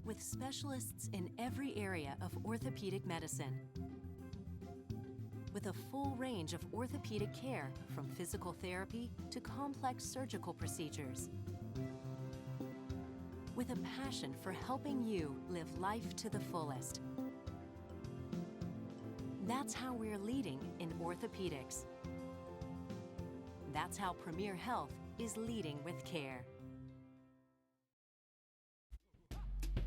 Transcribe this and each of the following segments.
with specialists in every area of orthopedic medicine. With a full range of orthopedic care, from physical therapy to complex surgical procedures. With a passion for helping you live life to the fullest. That's how we're leading in orthopedics. That's how Premier Health is leading with care.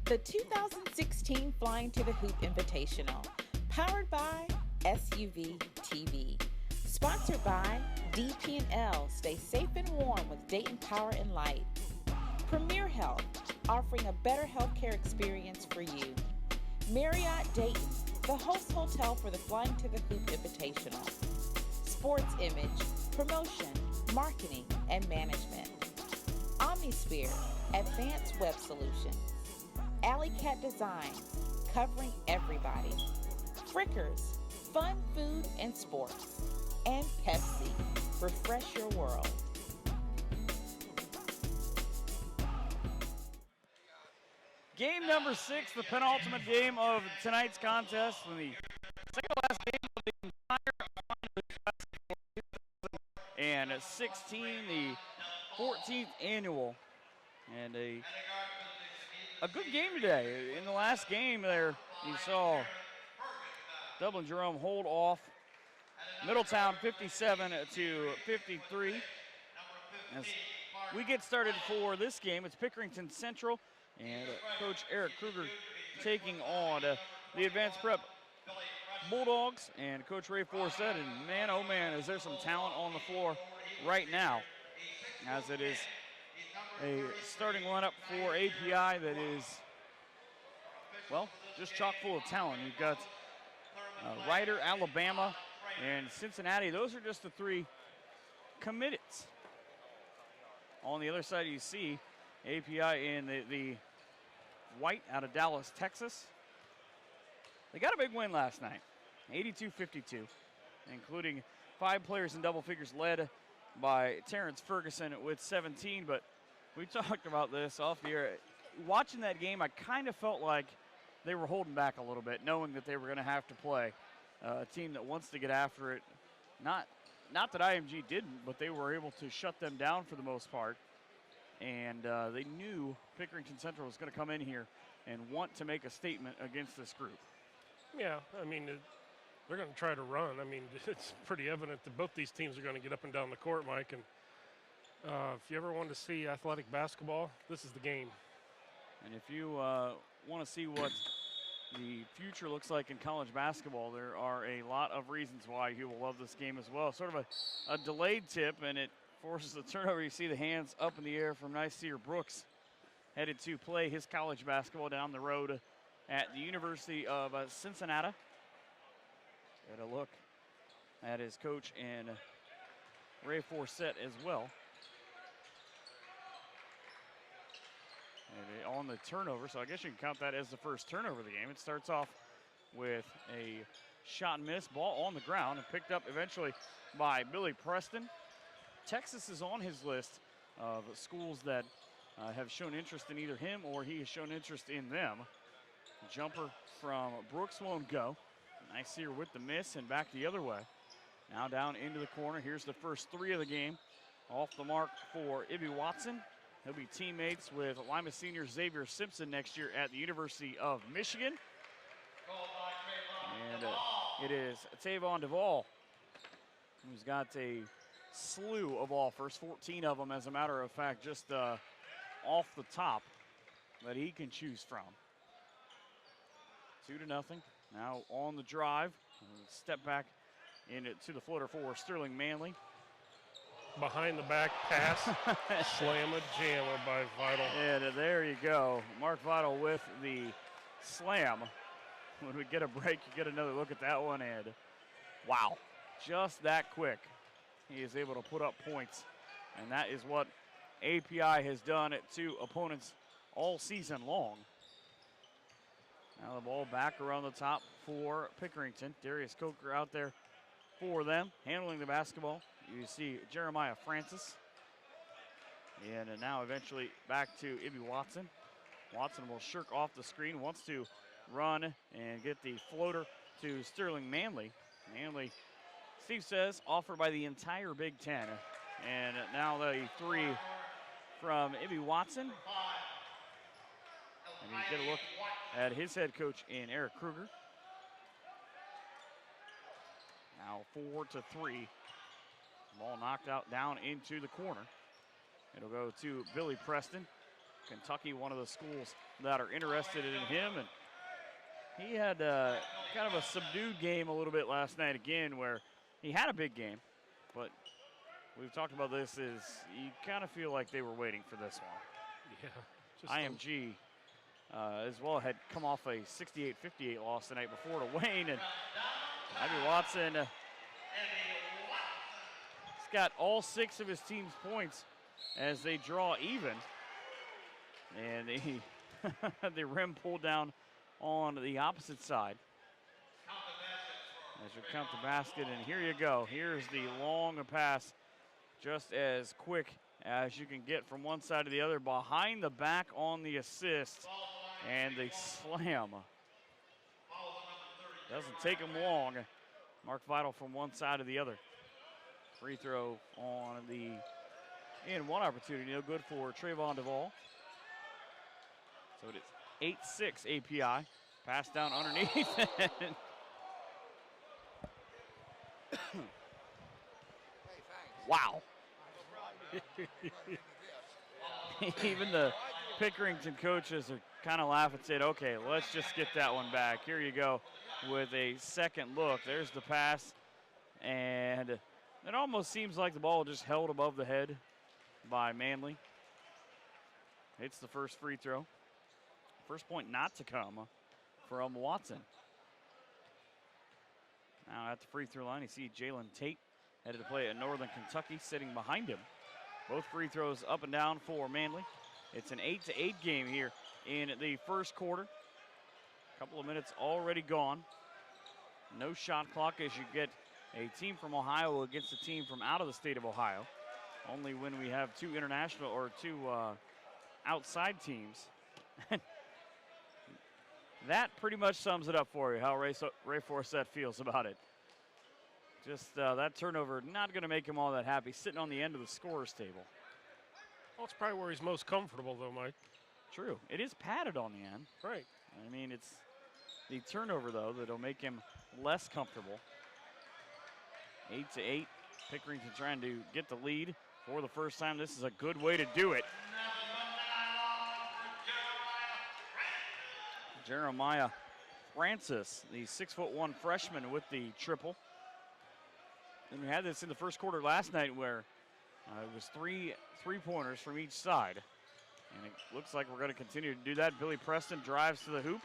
The 2016 Flyin to the Hoop Invitational, powered by SUVtv. Sponsored by DP&L. Stay safe and warm with Dayton Power and Light. Premier Health, offering a better healthcare experience for you. Marriott Dayton, the host hotel for the Flyin to the Hoop Invitational. Sports Image, promotion, marketing, and management. Omnisphere, advanced web solutions. Alley Cat Design, covering everybody. Frickers, fun food and sports. And Pepsi, refresh your world. Game number 6, the penultimate game of tonight's contest, and the second to last game of the entire and 16, the 14th annual, and a good game today. In the last game there, you saw Dublin Jerome hold off Middletown 57-53. As we get started for this game, it's Pickerington Central and Coach Eric Kruger taking on the Advanced Prep Bulldogs and Coach Ray Forsett. And man, oh man, is there some talent on the floor right now, as it is a starting lineup for API that is, well, just chock full of talent. You've got Ryder, Alabama, and Cincinnati. Those are just the 3 committed. On the other side, you see API in the white out of Dallas, Texas. They got a big win last night, 82-52, including 5 players in double figures led by Terrence Ferguson with 17. But we talked about this off the air. Watching that game, I kind of felt like they were holding back a little bit, knowing that they were going to have to play a team that wants to get after it. Not that IMG didn't, but they were able to shut them down for the most part. And they knew Pickerington Central was going to come in here and want to make a statement against this group. Yeah, I mean, they're going to try to run. I mean, it's pretty evident that both these teams are going to get up and down the court, Mike. And if you ever want to see athletic basketball, this is the game. And if you want to see what the future looks like in college basketball, there are a lot of reasons why you will love this game as well. Sort of a delayed tip, and it forces a turnover. You see the hands up in the air from Nyseer Brooks, headed to play his college basketball down the road at the University of Cincinnati. Get a look at his coach and Ray Forsett as well. And on the turnover, so I guess you can count that as the first turnover of the game. It starts off with a shot and miss, ball on the ground, and picked up eventually by Billy Preston. Texas is on his list of schools that have shown interest in either him or he has shown interest in them. Jumper from Brooks won't go. Nice here with the miss and back the other way. Now down into the corner. Here's the first 3 of the game. Off the mark for Ibby Watson. He'll be teammates with Lima senior Xavier Simpson next year at the University of Michigan. And it is Tavon Duvall, who's got a slew of offers, 14 of them, as a matter of fact, just off the top that he can choose from. 2-0. Now on the drive. Step back into the floater for Sterling Manley. Behind the back pass, slammer jammer by Vital. And there you go. Mark Vital with the slam. When we get a break, you get another look at that one, and wow, just that quick. He is able to put up points, and that is what API has done to opponents all season long. Now the ball back around the top for Pickerington. Darius Coker out there for them, handling the basketball. You see Jeremiah Francis. And now eventually back to Ibby Watson. Watson will shirk off the screen, wants to run and get the floater to Sterling Manley. Manley, Steve says, offered by the entire Big Ten. And now the three from Ibby Watson. And you get a look at his head coach in Eric Kruger. Now 4-3. Ball knocked out down into the corner. It'll go to Billy Preston. Kentucky, one of the schools that are interested in him. And he had kind of a subdued game a little bit last night again, where he had a big game. But we've talked about this, is you kind of feel like they were waiting for this one. Yeah. IMG as well had come off a 68-58 loss the night before to Wayne. And Ivy Watson, he's got all 6 of his team's points as they draw even. And the rim pulled down on the opposite side. As you count the basket, and here you go. Here's the long pass, just as quick as you can get from one side to the other. Behind the back on the assist, and the slam. Doesn't take him long. Mark Vidal from one side to the other. Free throw on the one opportunity, no good for Trayvon Duvall. So it is 8-6 API. Pass down underneath. Wow. Even the Pickerington coaches are kind of laughing and said, okay, let's just get that one back. Here you go with a second look. There's the pass. And it almost seems like the ball just held above the head by Manley. It's the first free throw. First point not to come from Watson. Now at the free throw line, you see Jalen Tate headed to play at Northern Kentucky, sitting behind him. Both free throws up and down for Manley. It's an 8-8 game here in the first quarter. A couple of minutes already gone. No shot clock as you get a team from Ohio against a team from out of the state of Ohio. Only when we have two international or two outside teams. That pretty much sums it up for you, how Ray Forsett feels about it. Just that turnover, not going to make him all that happy, sitting on the end of the scorer's table. Well, it's probably where he's most comfortable, though, Mike. True. It is padded on the end. Right. I mean, it's the turnover, though, that'll make him less comfortable. 8-8. Pickerington trying to get the lead for the first time. This is a good way to do it. Jeremiah Francis, the 6'1" freshman with the triple. And we had this in the first quarter last night where it was three-pointers from each side. And it looks like we're going to continue to do that. Billy Preston drives to the hoop.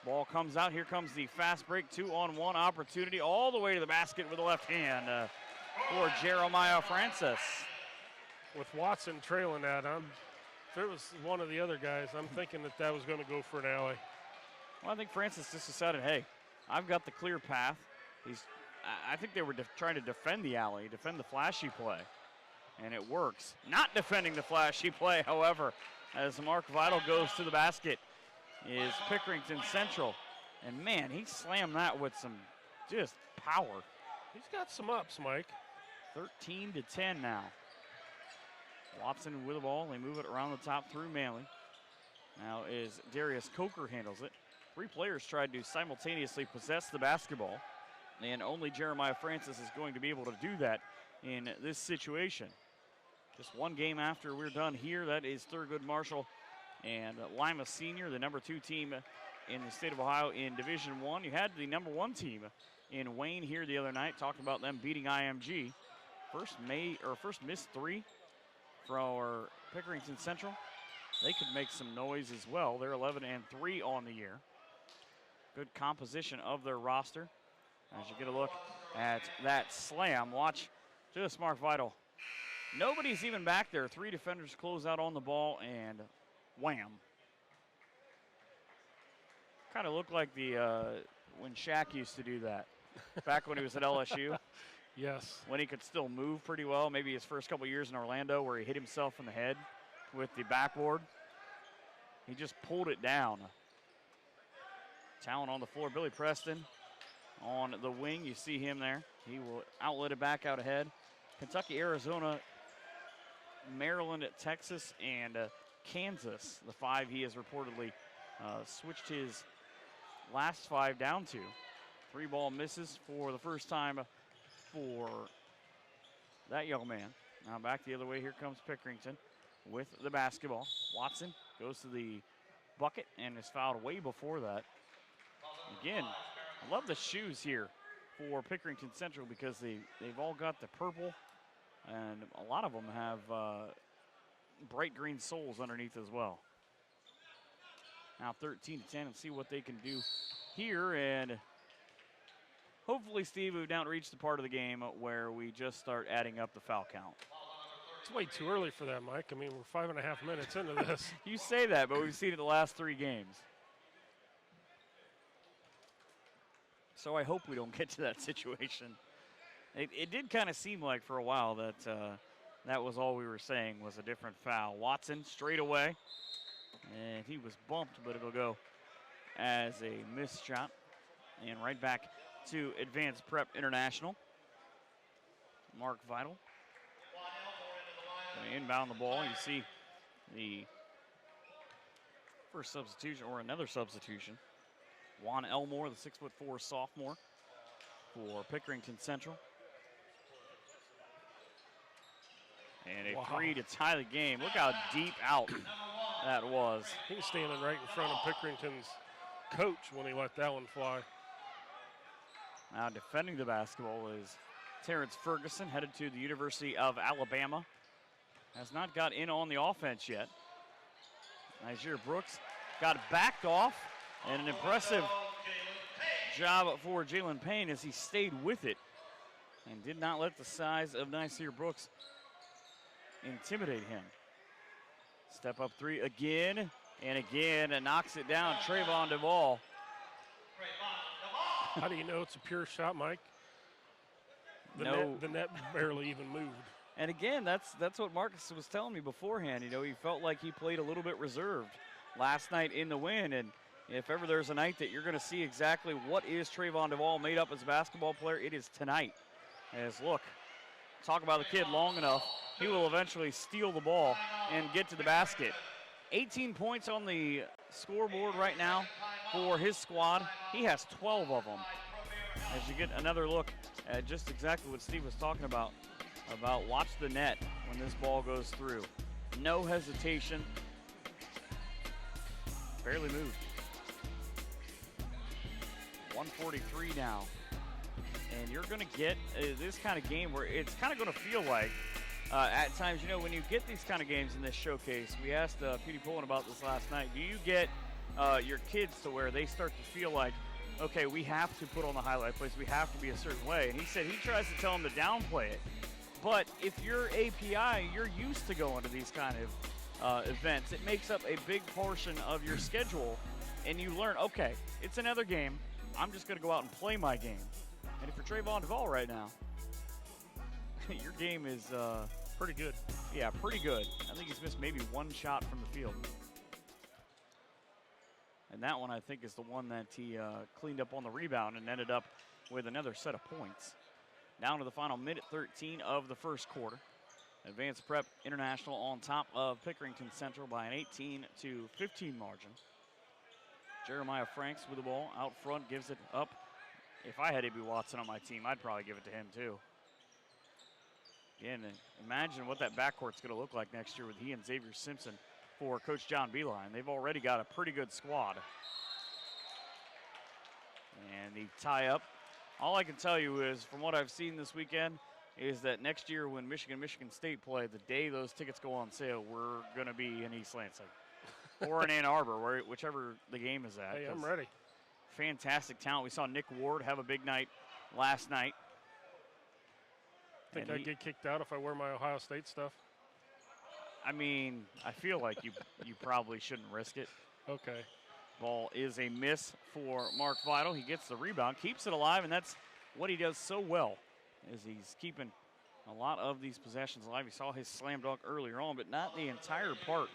Ball comes out. Here comes the fast break 2-on-1 opportunity all the way to the basket with the left hand for Jeremiah Francis. With Watson trailing that, if it was one of the other guys, I'm thinking that was going to go for an alley. Well, I think Francis just decided, hey, I've got the clear path. I think they were trying to defend the alley, defend the flashy play, and it works. Not defending the flashy play, however, as Mark Vidal goes to the basket, is Pickerington Central. And, man, he slammed that with some just power. He's got some ups, Mike. 13-10 now. Watson with the ball. They move it around the top through Manley. Now is Darius Coker handles it. 3 players tried to simultaneously possess the basketball, and only Jeremiah Francis is going to be able to do that in this situation. Just one game after we're done here, that is Thurgood Marshall and Lima Senior, the number 2 team in the state of Ohio in Division I. You had the number 1 team in Wayne here the other night, talking about them beating IMG. First missed 3 for Pickerington Central. They could make some noise as well. They're 11-3 on the year. Good composition of their roster. As you get a look at that slam, watch just Mark Vidal. Nobody's even back there. 3 defenders close out on the ball, and wham. Kind of looked like when Shaq used to do that back when he was at LSU. Yes. When he could still move pretty well. Maybe his first couple years in Orlando where he hit himself in the head with the backboard. he just pulled it down. Talent on the floor, Billy Preston on the wing. You see him there. He will outlet it back out ahead. Kentucky, Arizona, Maryland, Texas, and Kansas, the 5 he has reportedly switched his last 5 down to. 3 ball misses for the first time for that young man. Now back the other way. Here comes Pickerington with the basketball. Watson goes to the bucket and is fouled way before that. Again, I love the shoes here for Pickerington Central because they've all got the purple, and a lot of them have bright green soles underneath as well. Now 13-10, and see what they can do here. And hopefully, Steve, we've now reached the part of the game where we just start adding up the foul count. It's way too early for that, Mike. I mean, we're 5.5 minutes into this. You say that, but we've seen it the last 3 games. So I hope we don't get to that situation. It did kind of seem like for a while that that was all we were saying was a different foul. Watson straight away, and he was bumped, but it'll go as a missed shot. And right back to Advanced Prep International. Mark Vital. Gonna inbound the ball. You see the first substitution, or another substitution. Juan Elmore, the 6'4" sophomore for Pickerington Central. And a 3 to tie the game. Look how deep out that was. He was standing right in front of Pickerington's coach when he let that one fly. Now defending the basketball is Terrence Ferguson, headed to the University of Alabama. Has not got in on the offense yet. Nigeria Brooks got backed off, and an impressive job for Jalen Payne as he stayed with it and did not let the size of Nigeria Brooks intimidate him. Step up 3 again and again, and knocks it down. Trayvon Duvall. How do you know it's a pure shot, Mike? The net barely even moved. And again, that's what Marcus was telling me beforehand. You know, he felt like he played a little bit reserved last night in the win. And if ever there's a night that you're going to see exactly what is Trayvon Duvall made up as a basketball player, it is tonight. As look, talk about the kid long enough, he will eventually steal the ball and get to the basket. 18 points on the scoreboard right now for his squad. He has 12 of them. As you get another look at just exactly what Steve was talking about watch the net when this ball goes through. No hesitation. Barely moved. 143 now. And you're going to get this kind of game where it's kind of going to feel like at times, you know, when you get these kind of games in this showcase, we asked Petey Pullen about this last night, do you get your kids to where they start to feel like, okay, we have to put on the highlight plays, we have to be a certain way? And he said he tries to tell them to downplay it. But if you're API, you're used to going to these kind of events. It makes up a big portion of your schedule, and you learn, okay, it's another game. I'm just going to go out and play my game. And if you're Trayvon Duvall right now, your game is pretty good. Yeah, pretty good. I think he's missed maybe one shot from the field. And that one, I think, is the one that he cleaned up on the rebound and ended up with another set of points. Down to the final minute 13 of the first quarter. Advanced Prep International on top of Pickerington Central by an 18-15 margin. Jeremiah Franks with the ball out front, gives it up. If I had A.B. Watson on my team, I'd probably give it to him too. Again, imagine what that backcourt's going to look like next year with he and Xavier Simpson for Coach John Beeline. They've already got a pretty good squad. And the tie-up. All I can tell you is, from what I've seen this weekend, is that next year when Michigan State play, the day those tickets go on sale, we're going to be in East Lansing or in Ann Arbor, whichever the game is at. Hey, I'm ready. Fantastic talent. We saw Nick Ward have a big night last night. Think I'd get kicked out if I wear my Ohio State stuff? I mean, I feel like you probably shouldn't risk it. Okay. Ball is a miss for Mark Vital. He gets the rebound, keeps it alive, and that's what he does so well, is he's keeping a lot of these possessions alive. You saw his slam dunk earlier on, but not the entire part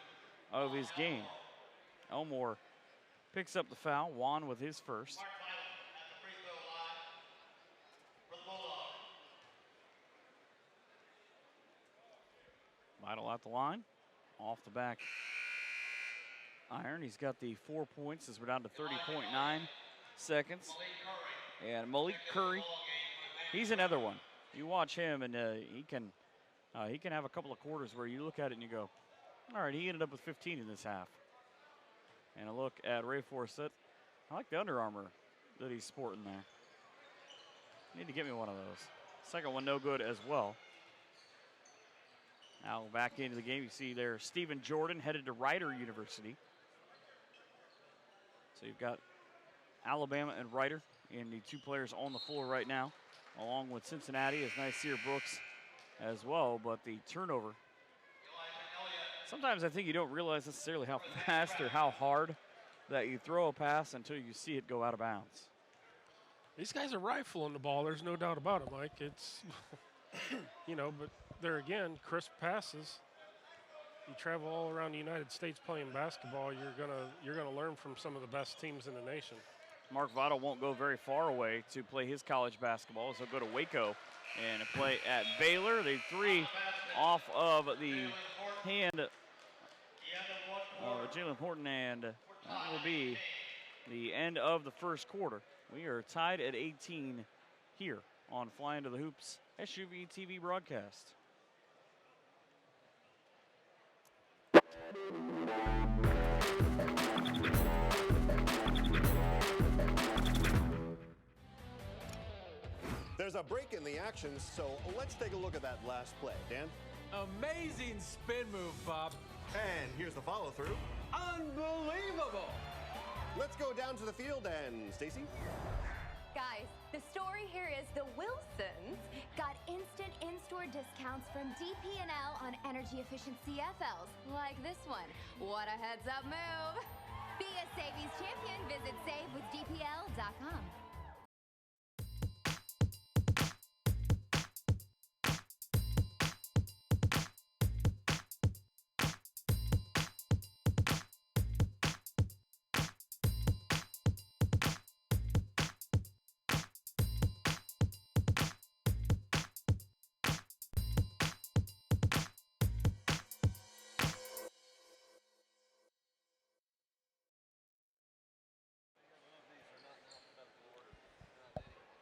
of his game. Elmore picks up the foul. Juan with his first. Vital at the line, off the back iron. He's got the 4 points as we're down to 30.9 seconds. And Malik Curry, he's another one. You watch him, and he can have a couple of quarters where you look at it and you go, all right, he ended up with 15 in this half. And a look at Ray Forsett. I like the Under Armour that he's sporting there. Need to get me one of those. Second one no good as well. Now back into the game, you see there Stephen Jordan headed to Rider University. So you've got Alabama and Rider, and the two players on the floor right now, along with Cincinnati as Nasir Brooks as well. But the turnover, sometimes I think you don't realize necessarily how fast or how hard that you throw a pass until you see it go out of bounds. These guys are rifling the ball. There's no doubt about it, Mike. It's, but there again, crisp passes. You travel all around the United States playing basketball, you're gonna learn from some of the best teams in the nation. Mark Votto won't go very far away to play his college basketball, so he'll go to Waco and play at Baylor. The three off of the hand of Jalen Horton, and that will be the end of the first quarter. We are tied at 18 here on Flyin to the Hoops SUVtv broadcast. There's a break in the action, so let's take a look at that last play. Dan? Amazing spin move, Bob. And here's the follow-through. Unbelievable. Let's go down to the field and Stacy? Guys, the story here is the Wilsons got instant in-store discounts from DP&L on energy-efficient CFLs, like this one. What a heads-up move. Be a savings champion. Visit savewithdpl.com.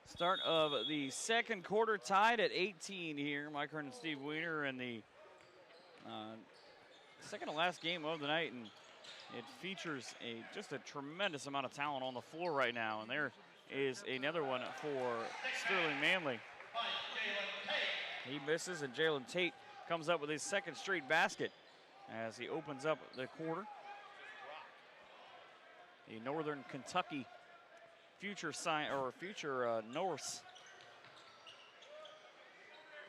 Start of the second quarter, tied at 18 here. Mike Hearn and Steve Weiner, and the second to last game of the night, and it features just a tremendous amount of talent on the floor right now. And there is another one for Sterling Manley. He misses, and Jalen Tate comes up with his second straight basket as he opens up the quarter. The Northern Kentucky future Norse.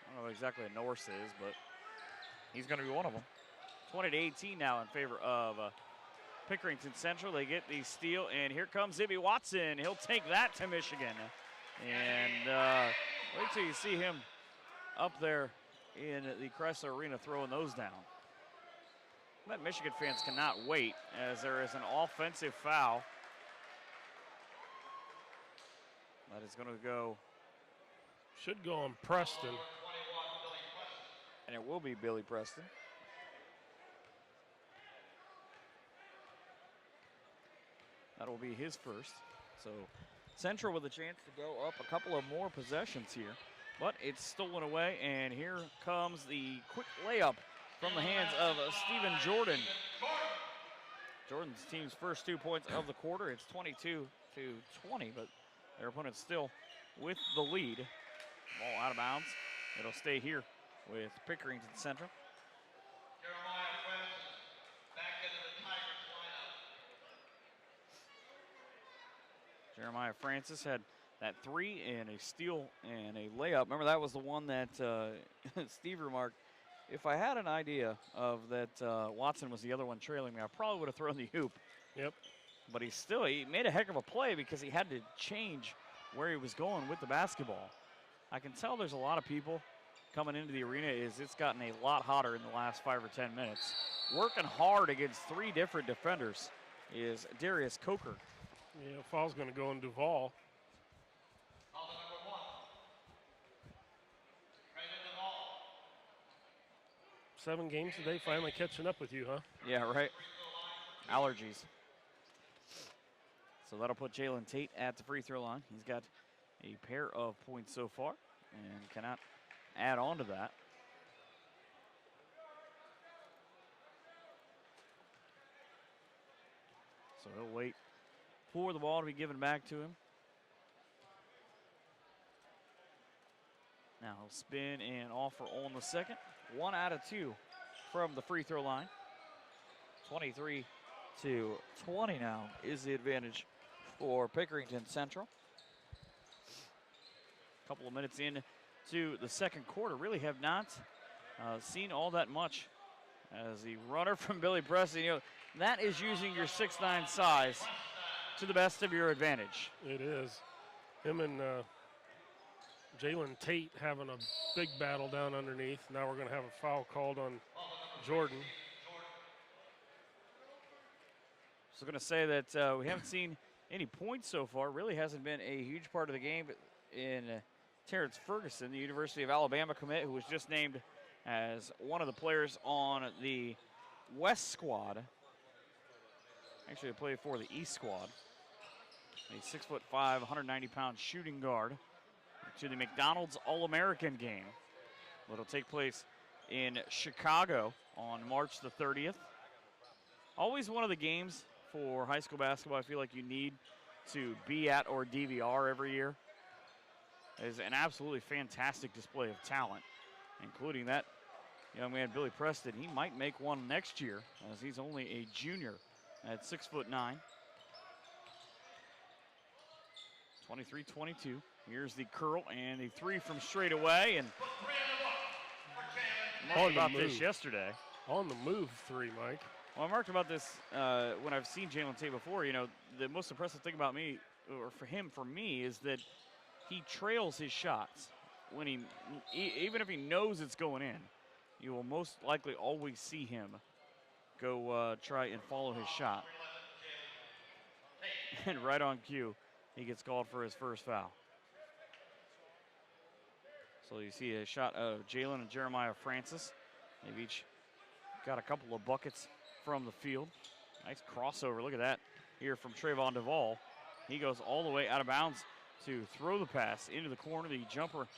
I don't know exactly what Norse is, but he's going to be one of them. 20-18 now in favor of Pickerington Central. They get the steal, and here comes Zibby Watson. He'll take that to Michigan. And wait till you see him up there in the Chrysler Arena throwing those down. But Michigan fans cannot wait, as there is an offensive foul. That is going to go. Should go on Preston. And it will be Billy Preston. That will be his first. So Central with a chance to go up a couple of more possessions here. But it's stolen away, and here comes the quick layup from the hands of Stephen Jordan. Jordan's team's first 2 points of the quarter. It's 22-20, but their opponent still with the lead. Ball out of bounds. It'll stay here with Pickerington Central. Jeremiah Francis had that three and a steal and a layup. Remember, that was the one that Steve remarked, if I had an idea of that Watson was the other one trailing me, I probably would have thrown the hoop. Yep. But he made a heck of a play because he had to change where he was going with the basketball. I can tell there's a lot of people coming into the arena. It's gotten a lot hotter in the last 5 or 10 minutes. Working hard against three different defenders. is Darius Coker. Yeah, foul's going to go on Duval. Seven games today, finally catching up with you, huh? Yeah, right. Allergies. So that'll put Jalen Tate at the free throw line. He's got a pair of points so far and cannot add on to that. So he'll wait for the ball to be given back to him. Now he'll spin and offer on the second. 1 out of 2 from the free throw line. 23-20 now is the advantage for Pickerington Central. A couple of minutes in to the second quarter. Really have not seen all that much as the runner from Billy Preston. You know, that is using your 6'9" size to the best of your advantage. It is. Him and Jalen Tate having a big battle down underneath. Now we're going to have a foul called on Jordan. So going to say that we haven't seen any points so far. Really hasn't been a huge part of the game in Terrence Ferguson, the University of Alabama commit, who was just named as one of the players on the West squad. Actually, they played for the East squad. A 6'5", 190-pound shooting guard to the McDonald's All-American game. It'll take place in Chicago on March the 30th. Always one of the games for high school basketball I feel like you need to be at or DVR every year. It is an absolutely fantastic display of talent, including that young man, Billy Preston. He might make one next year as he's only a junior at 6'9". 23-22. Here's the curl and the three from straight away. And I marked about this yesterday. On the move three, Mike. Well, I marked about this when I've seen Jalen Tate before. You know, the most impressive thing about me, or for me, is that he trails his shots. When even if he knows it's going in, you will most likely always see him go try and follow his shot. And right on cue, he gets called for his first foul. So you see a shot of Jalen and Jeremiah Francis. They've each got a couple of buckets from the field. Nice crossover, look at that here from Trayvon Duvall. He goes all the way out of bounds to throw the pass into the corner. The jumper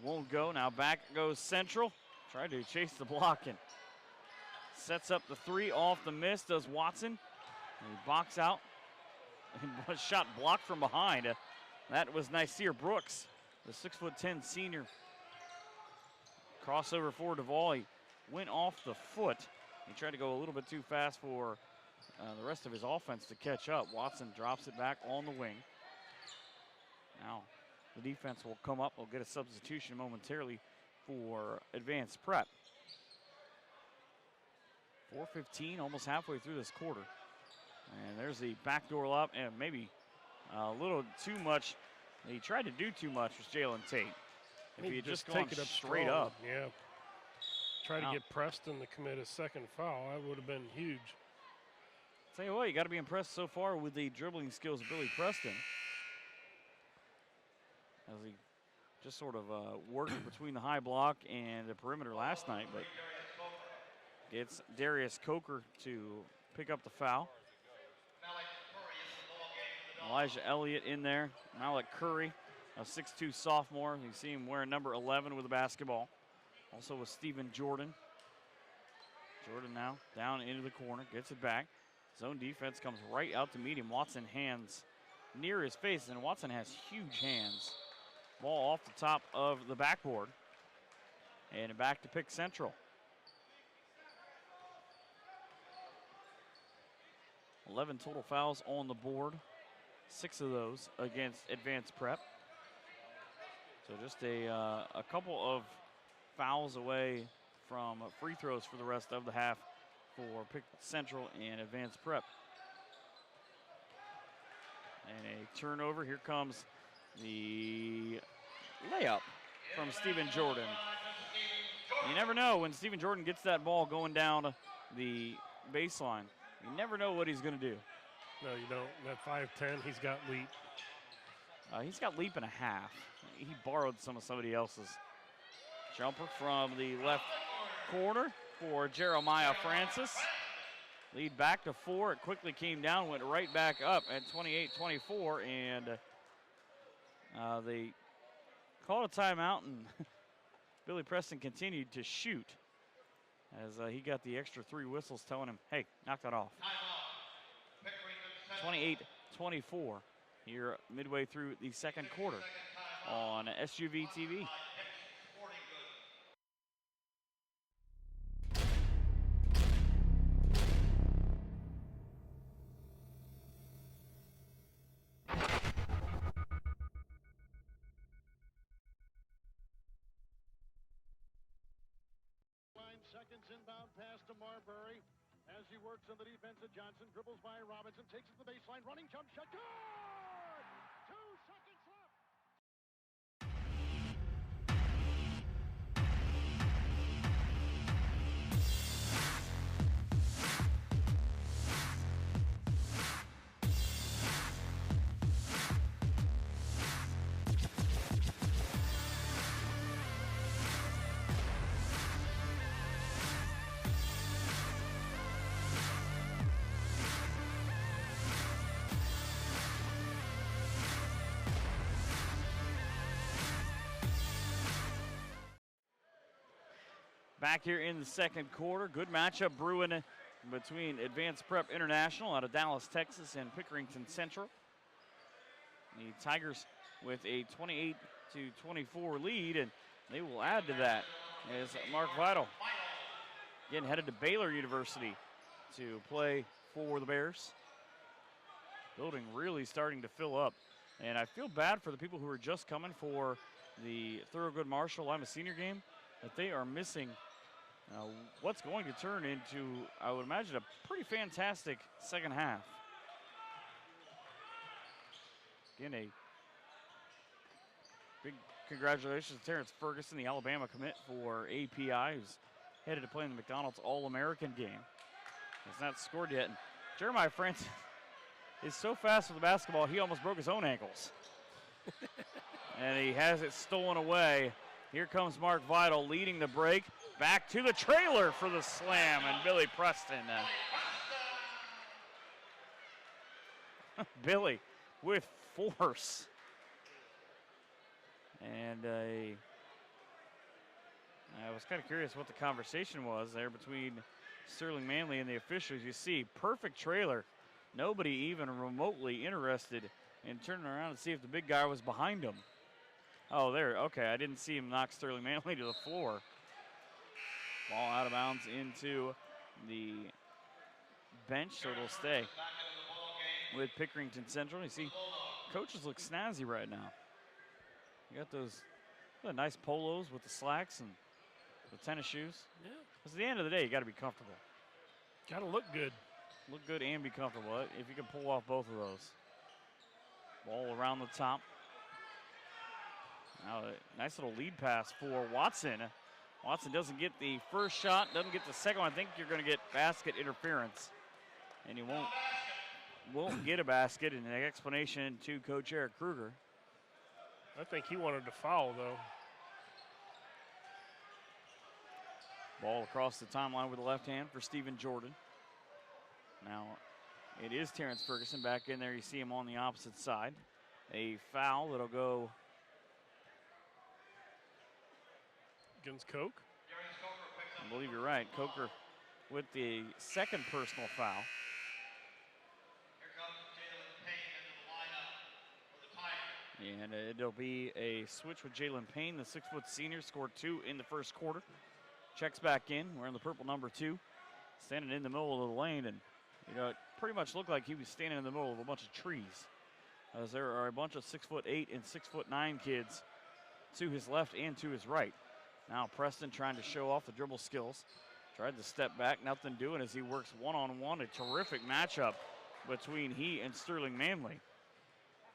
won't go. Now back goes Central. Tried to chase the block and sets up the three off the miss, does Watson. And he box out. And shot blocked from behind. That was Nasir Brooks, the 6'10" senior. Crossover for Duvall. He went off the foot. He tried to go a little bit too fast for the rest of his offense to catch up. Watson drops it back on the wing. Now the defense will come up. We'll get a substitution momentarily for advanced prep. 4:15, almost halfway through this quarter. And there's the backdoor lob, and maybe a little too much. He tried to do too much with Jalen Tate. If he had just gone take it up straight strong. up. Yeah. Try to get Preston to commit a second foul. That would have been huge. Tell you what, you got to be impressed so far with the dribbling skills of Billy Preston. As he just sort of worked between the high block and the perimeter last night, but gets Darius Coker to pick up the foul. Elijah Elliott in there. Malik Curry, a 6'2" sophomore. You see him wearing number 11 with the basketball. Also with Stephen Jordan. Jordan now down into the corner, gets it back. Zone defense comes right out to meet him. Watson hands near his face, and Watson has huge hands. Ball off the top of the backboard. And back to Pick Central. 11 total fouls on the board. 6 of those against advanced prep. So just a couple of fouls away from free throws for the rest of the half for Pick Central and advanced prep. And a turnover. Here comes the layup from Stephen Jordan. You never know when Stephen Jordan gets that ball going down the baseline. You never know what he's going to do. No, you don't. At 5'10", he's got leap. He's got leap and a half. He borrowed some of somebody else's. Jumper from the left corner for Jeremiah Francis. Lead back to 4. It quickly came down, went right back up at 28-24, and they called a timeout, and Billy Preston continued to shoot as he got the extra 3 whistles telling him, hey, knock that off. 28-24 here midway through the second quarter on SUVtv. Seconds inbound pass to Marbury as he works on the defense of Johnson, dribbles by Robinson, takes it to the baseline, running jump shot, good! 2 seconds left. Back here in the second quarter, good matchup brewing between Advanced Prep International out of Dallas, Texas, and Pickerington Central. The Tigers with a 28-24 lead, and they will add to that as Mark Vital getting headed to Baylor University to play for the Bears. Building really starting to fill up, and I feel bad for the people who are just coming for the Thurgood Marshall Lima Senior game, that they are missing what's going to turn into, I would imagine, a pretty fantastic second half. Again, a big congratulations to Terrence Ferguson, the Alabama commit for API, who's headed to play in the McDonald's All-American game. Has not scored yet. And Jeremiah Francis is so fast with the basketball, he almost broke his own ankles. And he has it stolen away. Here comes Mark Vital leading the break. Back to the trailer for the slam, and Billy Preston. Billy with force. And I was kind of curious what the conversation was there between Sterling Manley and the officials. You see, perfect trailer. Nobody even remotely interested in turning around to see if the big guy was behind him. Oh, there, okay, I didn't see him knock Sterling Manley to the floor. Ball out of bounds into the bench, so it'll stay with Pickerington Central. You see, coaches look snazzy right now. You got those nice polos with the slacks and the tennis shoes. Yeah. Because at the end of the day, you got to be comfortable. Got to look good. Look good and be comfortable if you can pull off both of those. Ball around the top. Now a nice little lead pass for Watson. Watson doesn't get the first shot, doesn't get the second one. I think you're going to get basket interference. And he won't get a basket. And an explanation to Coach Eric Kruger. I think he wanted to foul, though. Ball across the timeline with the left hand for Stephen Jordan. Now it is Terrence Ferguson back in there. You see him on the opposite side. A foul that'll go against Coke. I believe you're right. Coker with the second personal foul. And it'll be a switch with Jalen Payne. The 6-foot senior scored 2 in the first quarter. Checks back in, wearing the purple number 2. Standing in the middle of the lane, and it pretty much looked like he was standing in the middle of a bunch of trees. As there are a bunch of 6'8" and 6'9" kids to his left and to his right. Now Preston trying to show off the dribble skills. Tried to step back, nothing doing as he works one-on-one. A terrific matchup between he and Sterling Manley.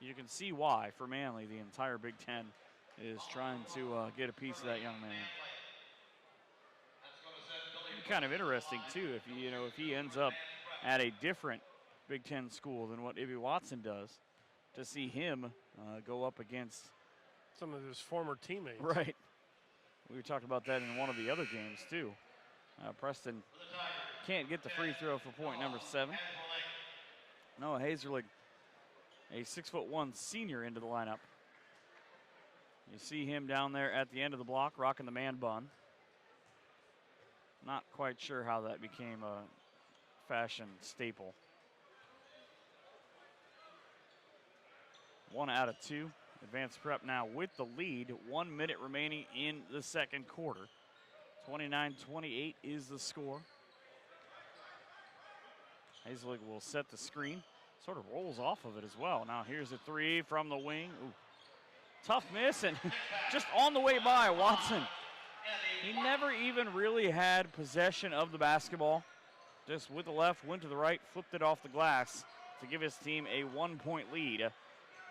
You can see why, for Manley, the entire Big Ten is trying to get a piece of that young man. Kind of interesting too, if he ends up at a different Big Ten school than what Ibby Watson does to see him go up against some of his former teammates. Right. We were talking about that in one of the other games, too. Preston can't get the free throw for point number 7. Noah Hazelig, a 6'1" senior, into the lineup. You see him down there at the end of the block, rocking the man bun. Not quite sure how that became a fashion staple. 1 out of 2. Advanced Prep now with the lead. 1 minute remaining in the second quarter. 29-28 is the score. Hazelig will set the screen. Sort of rolls off of it as well. Now here's a 3 from the wing. Ooh. Tough miss, and just on the way by, Watson. He never even really had possession of the basketball. Just with the left, went to the right, flipped it off the glass to give his team a 1-point lead.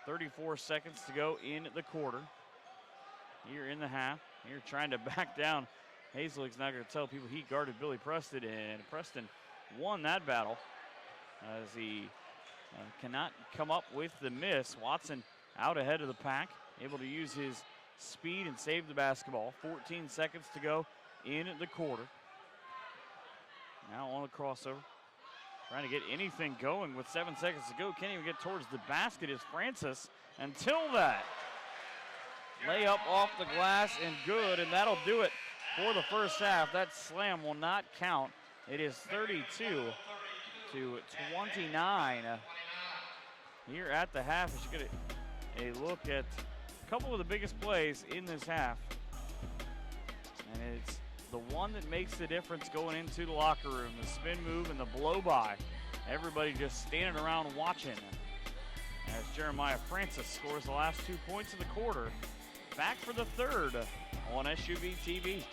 34 seconds to go in the quarter. Here in the half. Here trying to back down. Hazelig's not going to tell people he guarded Billy Preston, and Preston won that battle as he cannot come up with the miss. Watson out ahead of the pack, able to use his speed and save the basketball. 14 seconds to go in the quarter. Now on the crossover. Trying to get anything going with 7 seconds to go. Can't even get towards the basket is Francis until that. Layup off the glass and good, and that'll do it for the first half. That slam will not count. It is 32-29 here at the half. As you get a look at a couple of the biggest plays in this half. And it's the one that makes the difference going into the locker room. The spin move and the blow by. Everybody just standing around watching as Jeremiah Francis scores the last 2 points of the quarter. Back for the third on SUVtv.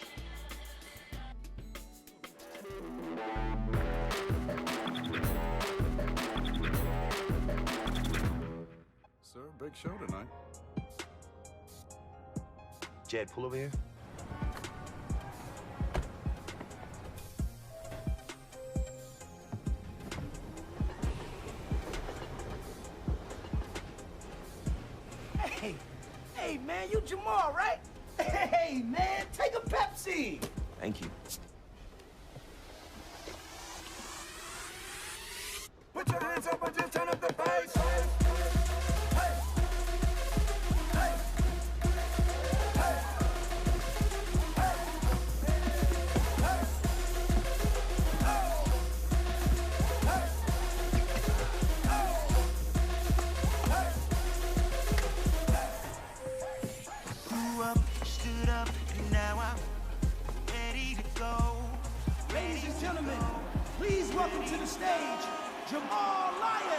Sir, big show tonight. Jed, pull over here. Hey, man, you Jamal, right? Hey, man, take a Pepsi. Thank you. Put your hands up and just turn up the bass. Hey. Hey. Hey. Hey. Hey. Oh. Hey. Oh. Hey. Grew up, stood up, and now I'm ready to go. Ladies and gentlemen, please welcome to the stage, Jamal Flyin.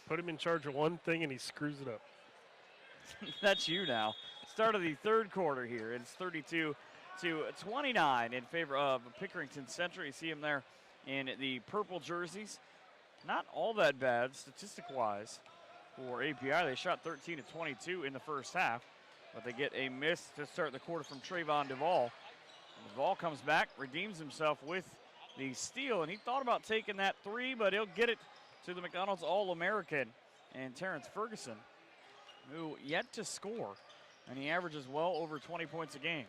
Put him in charge of one thing and he screws it up. That's you now. Start of the third quarter here. It's 32-29 in favor of Pickerington Central. You see him there in the purple jerseys. Not all that bad statistic-wise for API. They shot 13 of 22 in the first half, but they get a miss to start the quarter from Trayvon Duvall. And Duvall comes back, redeems himself with the steal, and he thought about taking that three, but he'll get it to the McDonald's All-American and Terrence Ferguson, who yet to score, and he averages well over 20 points a game.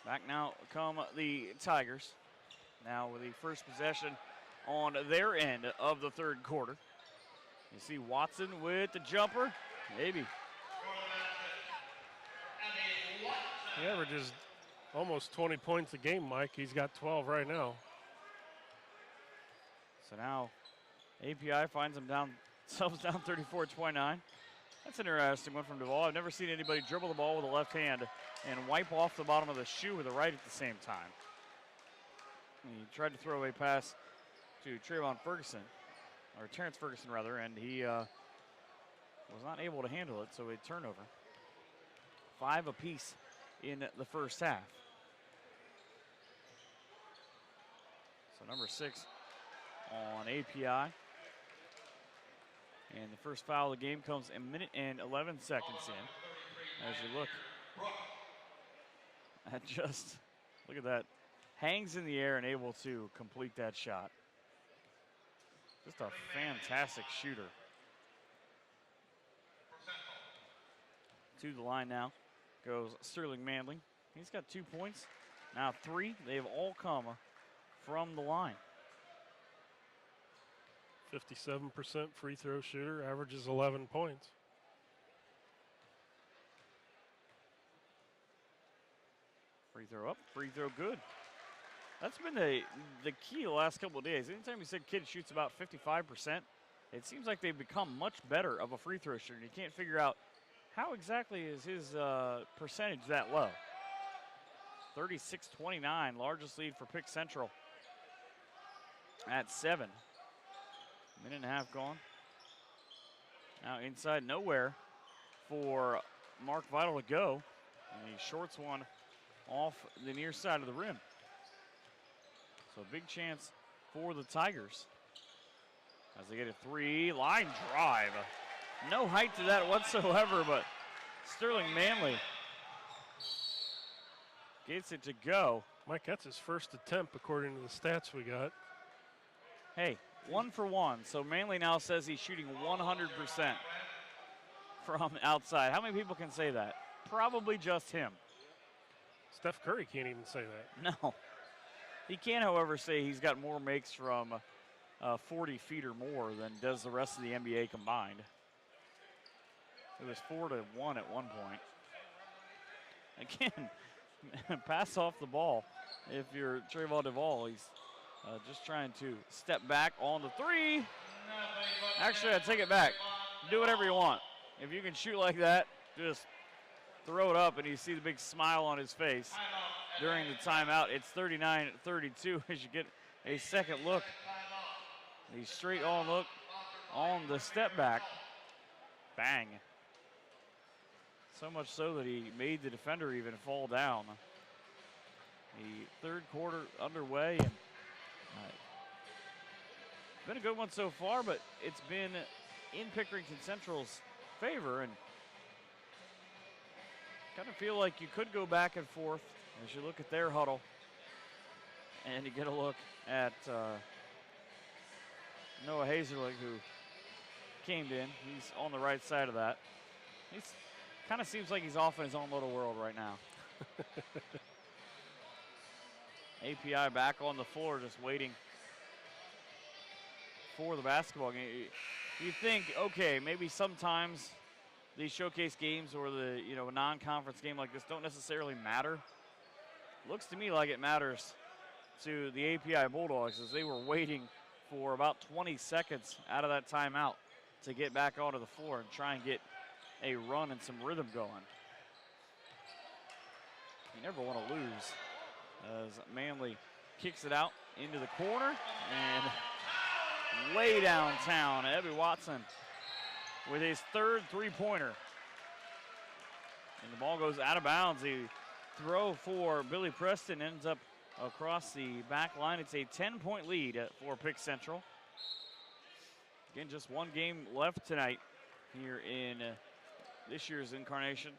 Back now come the Tigers, now with the first possession on their end of the third quarter. You see Watson with the jumper, maybe. He averages almost 20 points a game, Mike. He's got 12 right now. So now API finds themselves down 34-29. That's an interesting one from Duvall. I've never seen anybody dribble the ball with the left hand and wipe off the bottom of the shoe with the right at the same time. He tried to throw a pass to Trayvon Ferguson, or Terrence Ferguson rather, and he was not able to handle it, so a turnover. 5 apiece in the first half. So number 6 on API. And the first foul of the game comes a minute and 11 seconds in. As you look at look at that. Hangs in the air and able to complete that shot. Just a fantastic shooter. To the line now goes Sterling Manley. He's got 2 points, now 3. They've all come from the line. 57% free throw shooter, averages 11 points. Free throw up, free throw good. That's been the key the last couple of days. Anytime you said kid shoots about 55%, it seems like they've become much better of a free throw shooter. You can't figure out how exactly is his percentage that low. 36-29, largest lead for Pick Central at 7. Minute and a half gone. Now inside nowhere for Mark Vital to go. And he shorts one off the near side of the rim. So a big chance for the Tigers as they get a 3. Line drive. No height to that whatsoever, but Sterling Manley gets it to go. Mike, that's his first attempt according to the stats we got. Hey, 1 for 1. So Manley now says he's shooting 100% from outside. How many people can say that? Probably just him. Steph Curry can't even say that. No. He can, however, say he's got more makes from 40 feet or more than does the rest of the NBA combined. It was 4-1 at one point. Again, pass off the ball. If you're Trayvon Duvall, he's just trying to step back on the 3. Actually, I take it back. Do whatever you want. If you can shoot like that, just throw it up, and you see the big smile on his face during the timeout. It's 39-32 as you get a second look. The straight on look on the step back. Bang. So much so that he made the defender even fall down. The third quarter underway, and been a good one so far, but it's been in Pickerington Central's favor, and kind of feel like you could go back and forth as you look at their huddle, and you get a look at Noah Hazerlig, who came in. He's on the right side of that. He's kind of seems like he's off in his own little world right now. API back on the floor, just waiting for the basketball game. You think, okay, maybe sometimes these showcase games or the a non-conference game like this don't necessarily matter. Looks to me like it matters to the API Bulldogs, as they were waiting for about 20 seconds out of that timeout to get back onto the floor and try and get a run and some rhythm going. You never want to lose as Manley kicks it out into the corner, and way downtown. Ebby Watson with his third three-pointer. And the ball goes out of bounds. The throw for Billy Preston ends up across the back line. It's a 10-point lead for Pick Central. Again, just one game left tonight here in this year's incarnation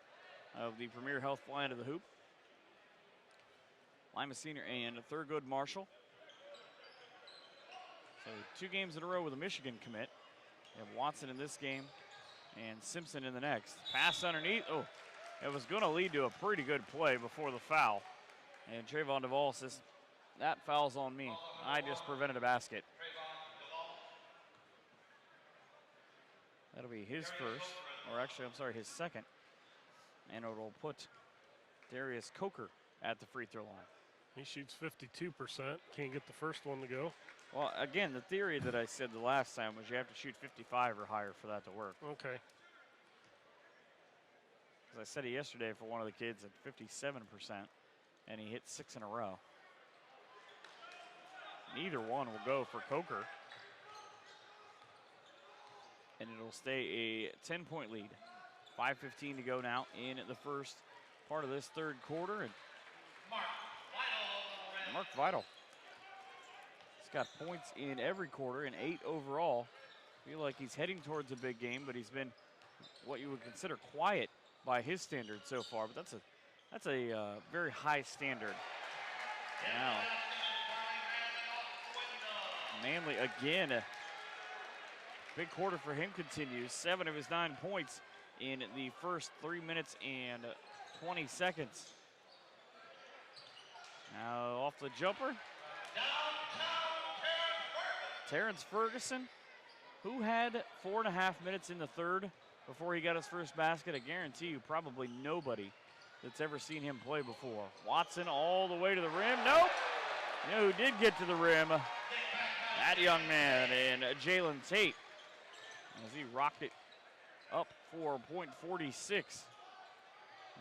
of the Premier Health Flyin to the Hoop. Lima Senior and Thurgood Marshall. So 2 games in a row with a Michigan commit. You have Watson in this game and Simpson in the next. Pass underneath. Oh, it was going to lead to a pretty good play before the foul. And Trayvon Duvall says, that foul's on me. I just prevented a basket. That'll be his first, or actually, I'm sorry, his second. And it'll put Darius Coker at the free throw line. He shoots 52%. Can't get the first one to go. Well, again, the theory that I said the last time was you have to shoot 55 or higher for that to work. Okay. As I said it yesterday for one of the kids at 57%, and he hit 6 in a row. Neither one will go for Coker. And it'll stay a 10-point lead. 5:15 to go now in the first part of this third quarter. And Mark Vital. He's got points in every quarter and 8 overall. Feel like he's heading towards a big game, but he's been what you would consider quiet by his standards so far. But that's a very high standard. Now, Manley again. Big quarter for him continues. 7 of his 9 points in the first 3 minutes and 20 seconds. Now off the jumper. Terrence Ferguson, who had 4.5 minutes in the third before he got his first basket. I guarantee you probably nobody that's ever seen him play before. Watson all the way to the rim. Nope. You know who did get to the rim? That young man, and Jalen Tate, as he rocked it up for point 46.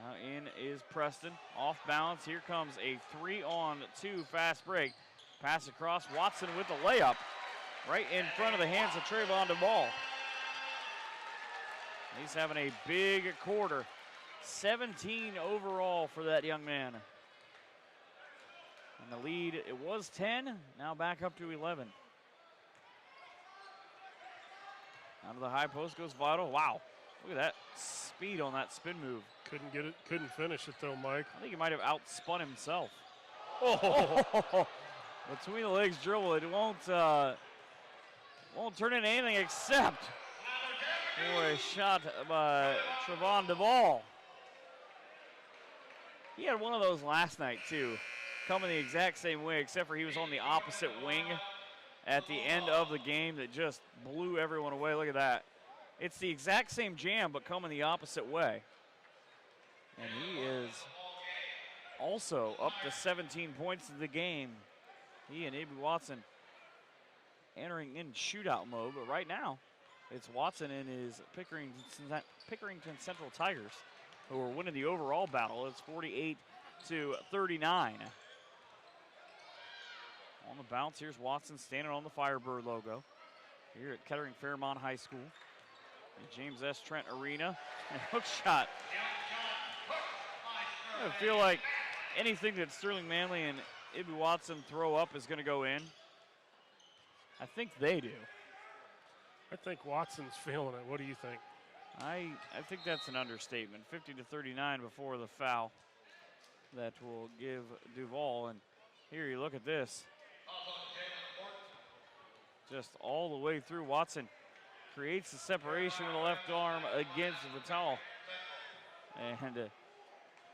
Now in is Preston, off balance. Here comes a 3-on-2 fast break. Pass across, Watson with the layup right in front of the hands of Trayvon Duvall. He's having a big quarter. 17 overall for that young man. And the lead, it was 10, now back up to 11. Out of the high post goes Vital. Wow, look at that speed on that spin move. Couldn't get it, couldn't finish it though, Mike. I think he might have outspun himself. Oh. Between the legs dribble, it won't turn into anything except for a shot by Trayvon Duvall. He had one of those last night too, coming the exact same way, except for he was on the opposite wing at the end of the game that just blew everyone away. Look at that. It's the exact same jam, but coming the opposite way. And he is also up to 17 points in the game. He and A.B. Watson entering in shootout mode, but right now it's Watson and his Pickerington Central Tigers who are winning the overall battle. It's 48-39. On the bounce, here's Watson standing on the Firebird logo here at Kettering Fairmont High School. The James S. Trent Arena. And hook shot. I feel like anything that Sterling Manley and Ibby Watson throw up is going to go in. I think they do. I think Watson's feeling it. What do you think? I think that's an understatement. 50-39 before the foul that will give Duvall. And here you look at this. Just all the way through, Watson creates the separation with the left arm against Vital. And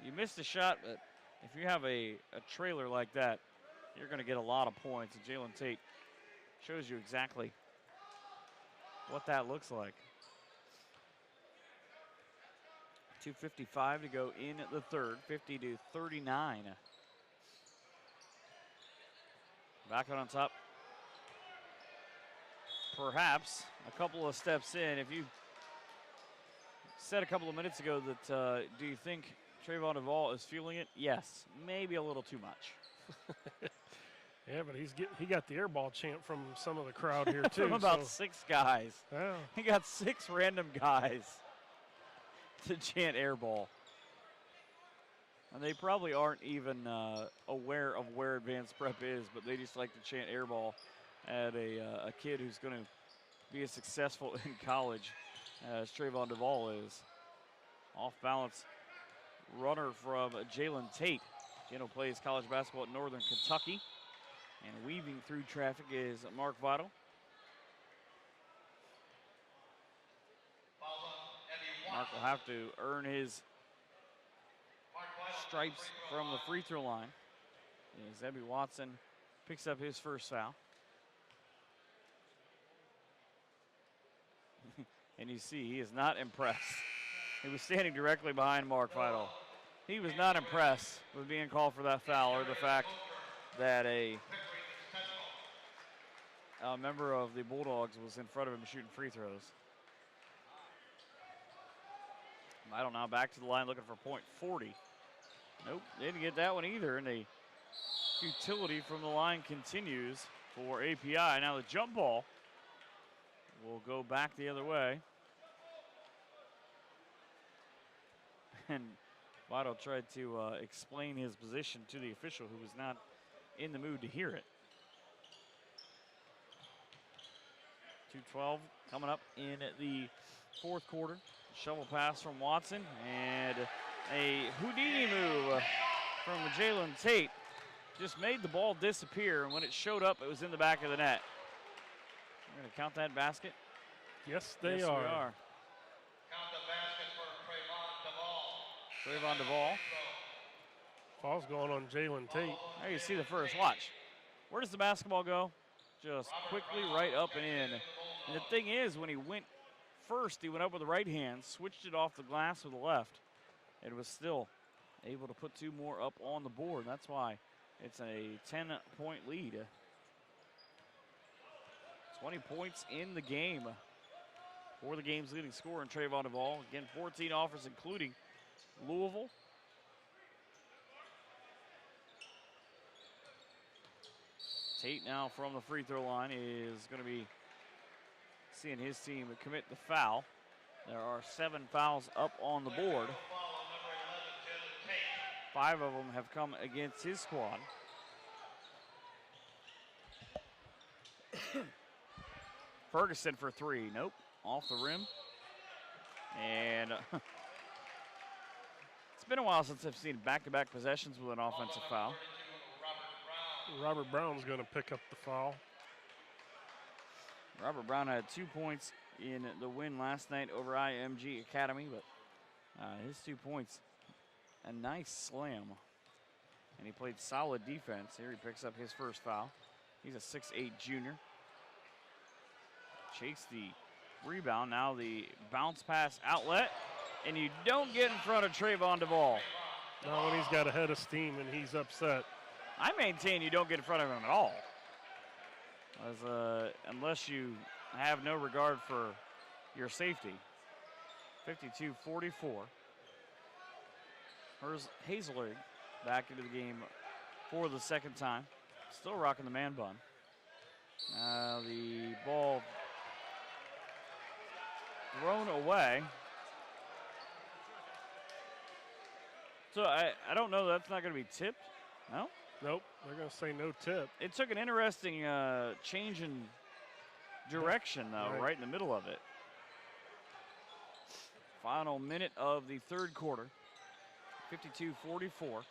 you missed a shot, but if you have a trailer like that, you're going to get a lot of points. And Jalen Tate shows you exactly what that looks like. 2:55 to go in the third, 50-39. Back on top. Perhaps a couple of steps in. If you said a couple of minutes ago that do you think Trayvon Duvall is feeling it? Yes, maybe a little too much. Yeah, but he got the air ball chant from some of the crowd here too. From about 6 guys. Yeah. He got 6 random guys to chant air ball. And they probably aren't even aware of where advanced prep is, but they just like to chant air ball at a kid who's going to be as successful in college as Trayvon Duvall is. Off balance runner from Jalen Tate. Again, who plays college basketball at Northern Kentucky. And weaving through traffic is Mark Votto. Mark will have to earn his stripes from the free throw line. As Ebby Watson picks up his first foul. And you see, he is not impressed. He was standing directly behind Mark Votto. He was not impressed with being called for that foul or the fact that a member of the Bulldogs was in front of him shooting free throws. Vital now back to the line looking for point 40. Nope, didn't get that one either, and the futility from the line continues for API. Now the jump ball will go back the other way. And Votto tried to explain his position to the official, who was not in the mood to hear it. 2:12 coming up in the fourth quarter. Shovel pass from Watson and a Houdini move from Jalen Tate. Just made the ball disappear, and when it showed up, it was in the back of the net. We're going to count that basket. Yes, they yes, are. We are. Count the basket for Trayvon Duvall. Foul's going on Jalen Tate. There you see the first. Watch. Where does the basketball go? Just quickly right up and in. And the thing is, when he went first, he went up with the right hand, switched it off the glass with the left, and was still able to put 2 more up on the board. That's why it's a 10-point lead. 20 points in the game for the game's leading scorer in Trayvon Duvall. Again, 14 offers, including Louisville. Tate now from the free throw line is going to be seeing his team commit the foul. There are 7 fouls up on the board. 5 of them have come against his squad. Ferguson for 3. Nope. Off the rim. And it's been a while since I've seen back-to-back possessions with an offensive foul. Robert Brown's going to pick up the foul. Robert Brown had 2 points in the win last night over IMG Academy, but his 2 points, a nice slam. And he played solid defense. Here he picks up his first foul. He's a 6'8" junior. Chase the rebound. Now the bounce pass outlet. And you don't get in front of Trayvon Duvall. Not when he's got a head of steam and he's upset. I maintain you don't get in front of him at all. Unless you have no regard for your safety. 52-44. Here's Hazelig back into the game for the second time. Still rocking the man bun. Now the ball thrown away. So I don't know, that's not going to be tipped. No? Nope, they're going to say no tip. It took an interesting change in direction, though, right in the middle of it. Final minute of the third quarter. 52-44.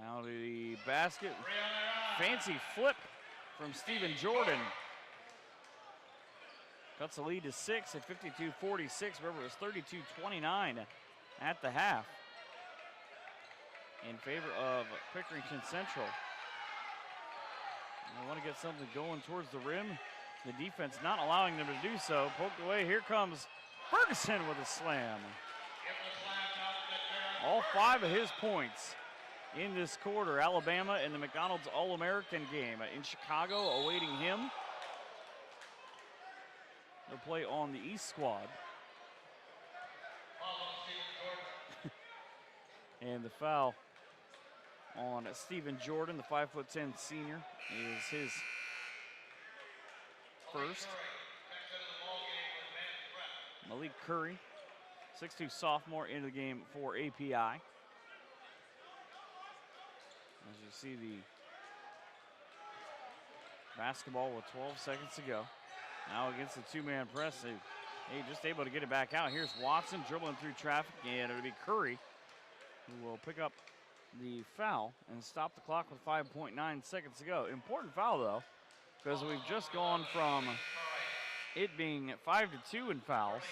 Now the basket. Fancy flip from Stephen Jordan. Cuts the lead to 6 at 52-46. Remember, it was 32-29 at the half in favor of Pickerington Central. They want to get something going towards the rim. The defense not allowing them to do so. Poked away. Here comes Ferguson with a slam. All 5 of his points in this quarter. Alabama in the McDonald's All-American game in Chicago awaiting him. They'll play on the East squad. And the foul on Stephen Jordan, the 5'10" senior, is his first. Malik Curry, 6'2" sophomore, into the game for API. As you see the basketball with 12 seconds to go. Now against the two-man press, they just able to get it back out. Here's Watson dribbling through traffic, and it'll be Curry who will pick up the foul and stop the clock with 5.9 seconds to go. Important foul, though, because we've just gone from it being 5-2 in fouls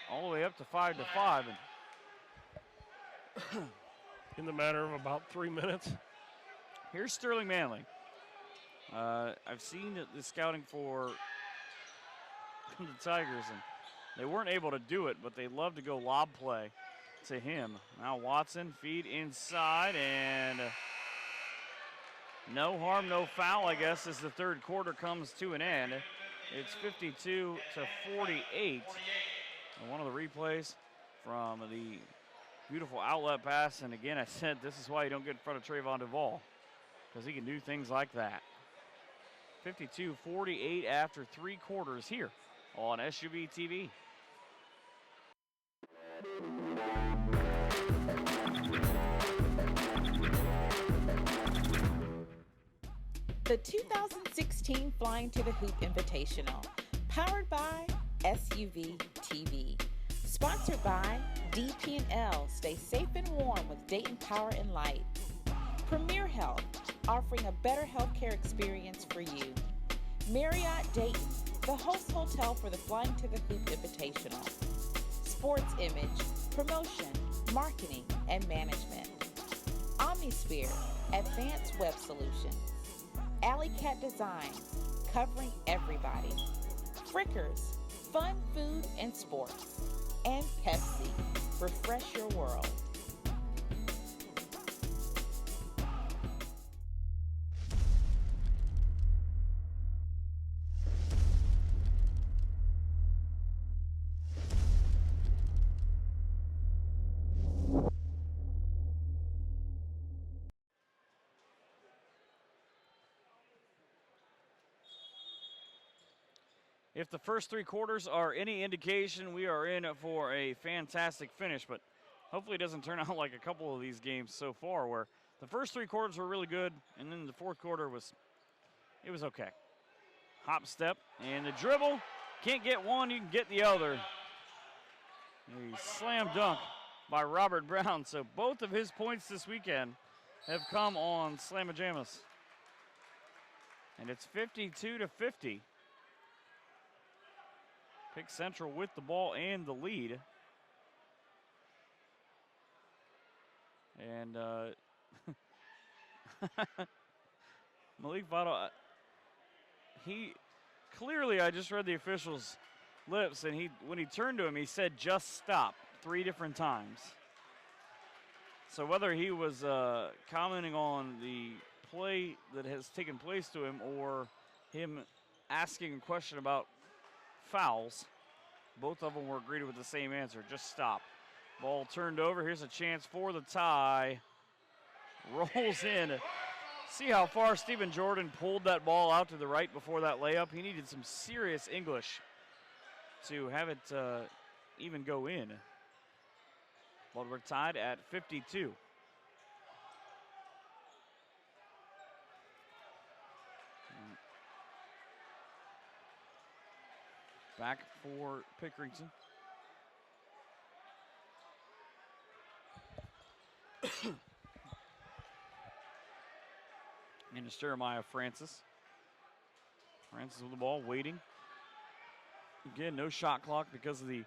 all the way up to 5-5. And in the matter of about 3 minutes. Here's Sterling Manley. I've seen the scouting for the Tigers, and they weren't able to do it, but they love to go lob play to him. Now Watson, feed inside, and no harm, no foul, I guess, as the third quarter comes to an end. It's 52-48. And one of the replays from the beautiful outlet pass, and again, I said this is why you don't get in front of Trayvon Duvall, because he can do things like that. 52-48 after 3 quarters here on SUVtv. The 2016 Flyin to the Hoop Invitational, powered by SUVtv. Sponsored by DP&L. Stay safe and warm with Dayton Power and Light. Premier Health, offering a better healthcare experience for you. Marriott Dayton, the host hotel for the Flyin to the Hoop Invitational. Sports Image, promotion, marketing, and management. Omnisphere, advanced web solutions. Alley Cat Design, covering everybody. Frickers, fun food and sports. And Pepsi, refresh your world. If the first 3 quarters are any indication, we are in for a fantastic finish, but hopefully it doesn't turn out like a couple of these games so far where the first 3 quarters were really good, and then the fourth quarter was okay. Hop step, and the dribble. Can't get one, you can get the other. A slam dunk by Robert Brown, so both of his points this weekend have come on slam-a-jamas. And it's 52-50. Pick Central with the ball and the lead. And Malik Votto, he clearly, I just read the official's lips, and when he turned to him, he said, "Just stop," 3 different times. So whether he was commenting on the play that has taken place to him or him asking a question about fouls, both of them were greeted with the same answer: just stop. Ball turned over. Here's a chance for the tie. Rolls in. See how far Stephen Jordan pulled that ball out to the right before that layup? He needed some serious English to have it even go in. But we're tied at 52. Back for Pickerington. And it's Jeremiah Francis. Francis with the ball, waiting. Again, no shot clock because of the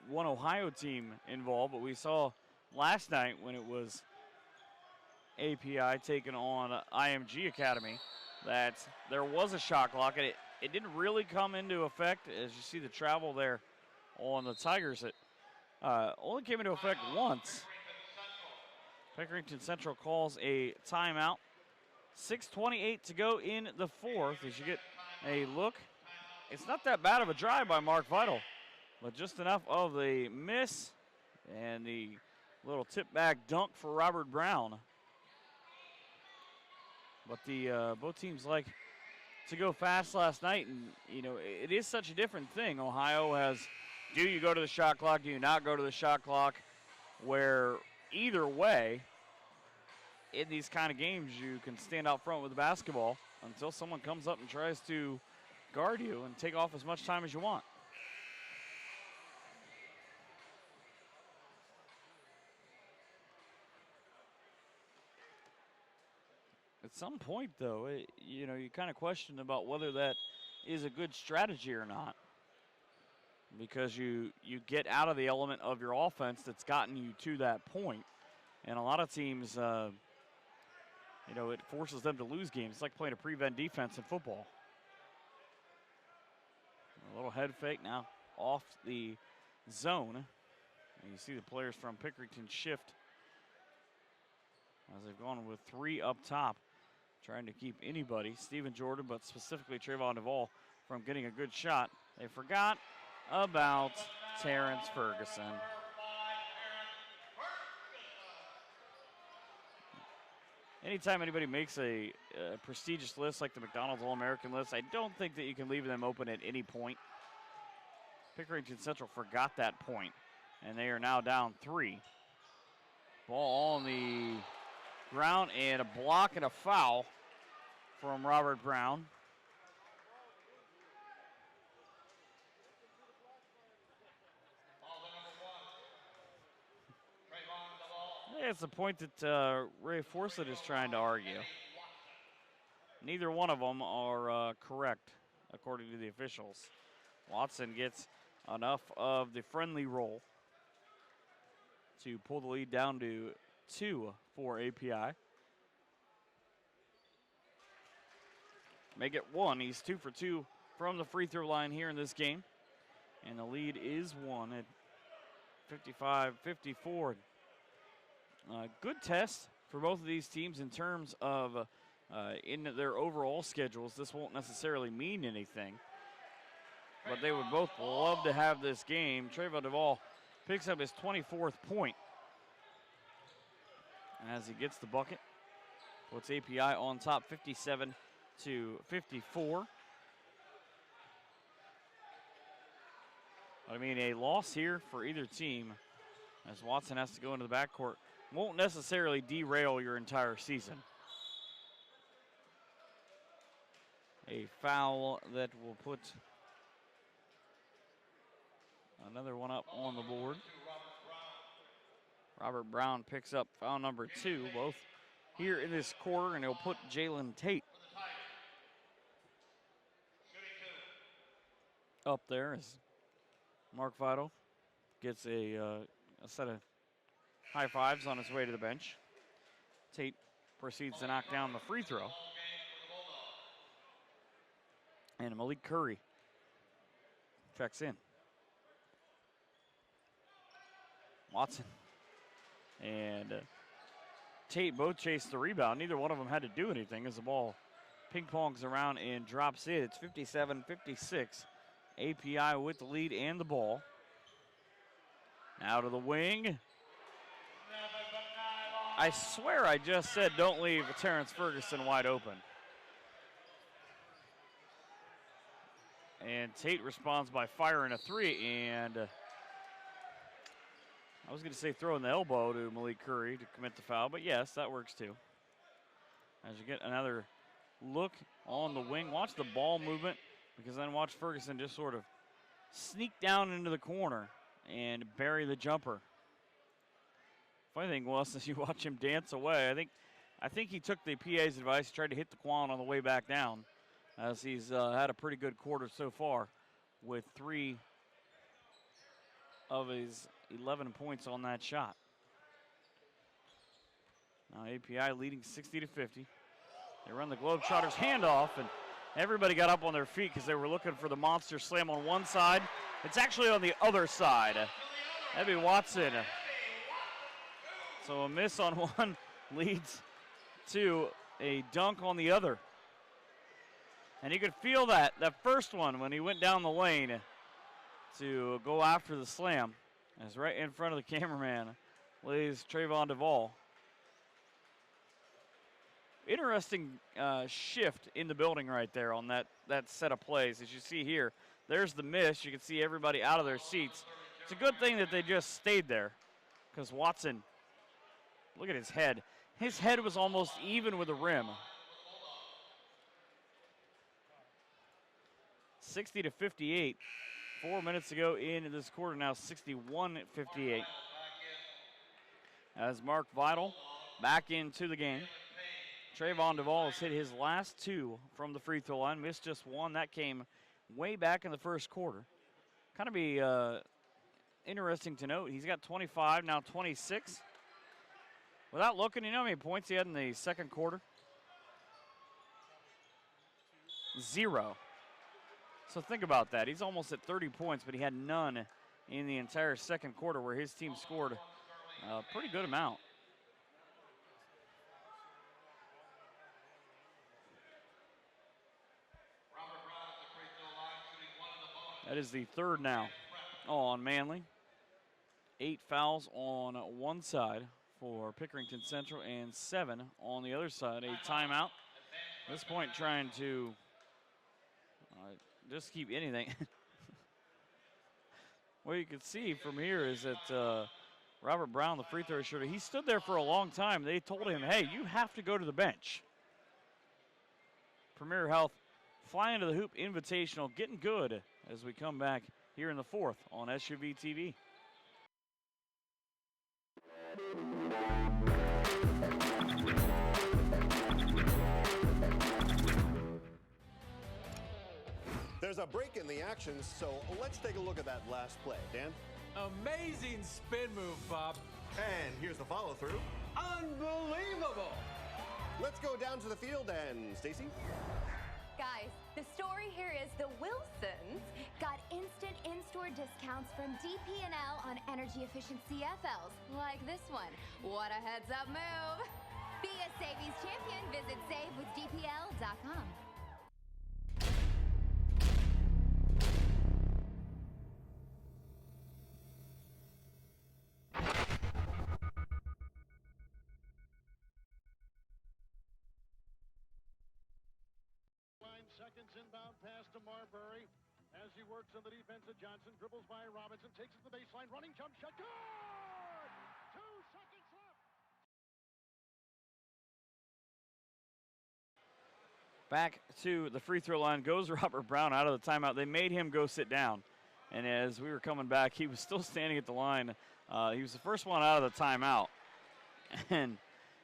one Ohio team involved, but we saw last night when it was API taking on IMG Academy that there was a shot clock, and it didn't really come into effect. As you see the travel there on the Tigers, it only came into effect once. Pickerington Central calls a timeout. 6:28 to go in the fourth. As you get a look, it's not that bad of a drive by Mark Vital, but just enough of the miss and the Little tip back dunk for Robert Brown. But the both teams like to go fast last night, and it is such a different thing. Ohio has, do you go to the shot clock, do you not go to the shot clock, where either way, in these kind of games, you can stand out front with the basketball until someone comes up and tries to guard you and take off as much time as you want. At some point, though, you kind of question about whether that is a good strategy or not, because you get out of the element of your offense that's gotten you to that point, and a lot of teams, it forces them to lose games. It's like playing a prevent defense in football. A little head fake now off the zone, and you see the players from Pickerington shift as they've gone with 3 up top, trying to keep anybody, Steven Jordan, but specifically Trayvon Duvall, from getting a good shot. They forgot about Terrence Ferguson. Anytime anybody makes a prestigious list like the McDonald's All-American list, I don't think that you can leave them open at any point. Pickerington Central forgot that point, and they are now down 3. Ball on the ground, and a block and a foul from Robert Brown. It's the point that Ray Forsett is trying to argue. Neither one of them are correct, according to the officials. Watson gets enough of the friendly roll to pull the lead down to 2 for API. Make it 1. He's 2 for 2 from the free throw line here in this game. And the lead is 1 at 55-54. Good test for both of these teams in terms of in their overall schedules. This won't necessarily mean anything, but they would both love to have this game. Trayvon Duvall picks up his 24th point as he gets the bucket. Puts API on top, 57-54. I mean, a loss here for either team, as Watson has to go into the backcourt, won't necessarily derail your entire season. A foul that will put another one up on the board. Robert Brown picks up foul number 2, both here in this quarter, and he'll put Jalen Tate up there as Mark Vital gets a set of high fives on his way to the bench. Tate proceeds to knock down the free throw. And Malik Curry checks in. Watson and Tate both chase the rebound. Neither one of them had to do anything as the ball ping-pongs around and drops in. It's 57-56. API with the lead and the ball. Now to the wing. I swear I just said don't leave Terrence Ferguson wide open. And Tate responds by firing a 3, and I was going to say throwing the elbow to Malik Curry to commit the foul, but yes, that works too. As you get another look on the wing, watch the ball movement, because then watch Ferguson just sort of sneak down into the corner and bury the jumper. Funny thing was, as you watch him dance away, I think he took the PA's advice, tried to hit the quan on the way back down, as he's had a pretty good quarter so far with 3 of his 11 points on that shot. Now API leading 60-50. They run the Globetrotters handoff, and everybody got up on their feet because they were looking for the monster slam on one side. It's actually on the other side. That'd be Watson. So a miss on one leads to a dunk on the other. And you could feel that first one when he went down the lane to go after the slam. As right in front of the cameraman, lays Trayvon Duvall. Interesting shift in the building right there on that set of plays. As you see here, there's the miss. You can see everybody out of their seats. It's a good thing that they just stayed there because Watson, look at his head. His head was almost even with the rim. 60-58. 4 minutes ago in this quarter, now 61-58. As Mark Vidal back into the game. Trayvon Duvall has hit his last 2 from the free throw line, missed just 1. That came way back in the first quarter. Kind of be interesting to note. He's got 25, now 26. Without looking, you know how many points he had in the second quarter? 0. So think about that. He's almost at 30 points, but he had none in the entire second quarter where his team scored a pretty good amount. That is the third now on Manly. 8 fouls on one side for Pickerington Central and 7 on the other side. A timeout. At this point, trying to just keep anything. What you can see from here is that Robert Brown, the free throw shooter, he stood there for a long time. They told him, hey, you have to go to the bench. Premier Health Flyin to the Hoop Invitational, getting good as we come back here in the fourth on SUVtv. There's a break in the action, so let's take a look at that last play. Dan? Amazing spin move, Bob. And here's the follow-through. Unbelievable. Let's go down to the field and Stacy? Guys, the story here is the Wilsons got instant in-store discounts from DP&L on energy-efficient CFLs, like this one. What a heads-up move. Be a savings champion. Visit savewithdpl.com. Seconds inbound pass to Marbury as he works on the defense of Johnson, dribbles by Robinson, takes it to the baseline, running jump shot, good! 2 seconds left. Back to the free throw line goes Robert Brown out of the timeout. They made him go sit down. And as we were coming back, he was still standing at the line. He was the first one out of the timeout. And